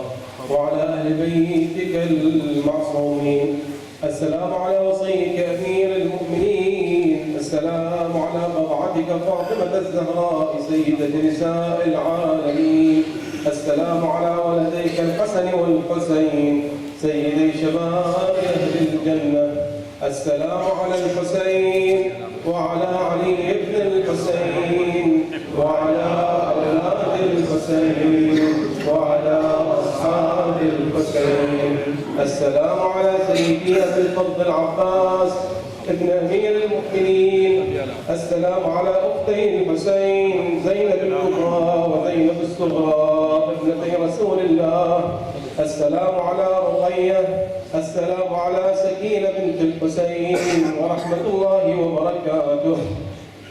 وعلى أهل بيتك المعصومين. السلام على وصيك أمير المؤمنين. السلام على بضعتك فاطمة الزهراء سيدة نساء العالمين. السلام على ولديك الحسن والحسين سيدي شباب أهل الجنة. السلام على الحسين وعلى علي بن الحسين وعلى أولاد الحسين وعلى أصحاب الحسين. السلام على سيدي أبي الفضل العباس ابن أمير المؤمنين. السلام على أختي الحسين زينب الكبرى وزينب الصغرى ابنتي رسول الله. السلام على رقية. السلام على سكينة بنت الحسين ورحمة الله وبركاته.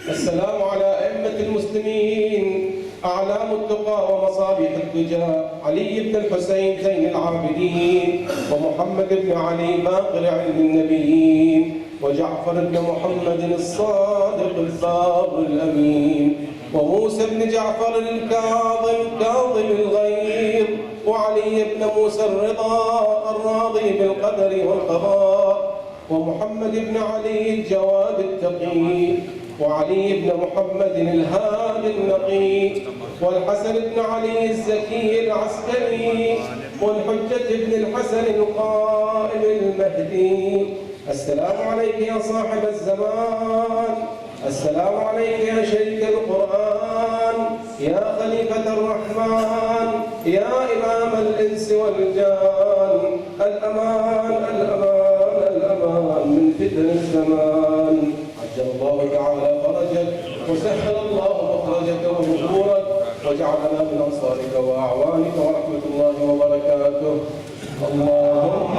السلام على أئمة المسلمين أعلام التقى ومصابيح الدجى علي بن الحسين زين العابدين ومحمد بن علي باقر علم النبيين وجعفر بن محمد الصادق البار الأمين وموسى بن جعفر الكاظم كاظم الغيظ وعلي بن موسى الرضا الراضي بالقدر والقضاء ومحمد بن علي الجواد التقي وعلي بن محمد الهادي النقي والحسن بن علي الزكي العسكري والحجة بن الحسن القائم المهدي. السلام عليك يا صاحب الزمان، السلام عليك يا شريك القرآن، يا خليفة الرحمن، يا إمام الإنس والجان. الأمان الأمان الأمان من فتن الزمان. عجل الله تعالى فرجك وسهل الله مخرجك ونشورك وجعلنا من أنصارك وأعوانك ورحمة الله وبركاته. اللهم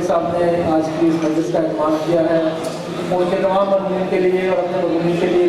صاحب نے آج کی اس مجلس کا اہتمام کیا ہے، ان کے تمام مضمون کے لیے اور اپنے مضمون کے لیے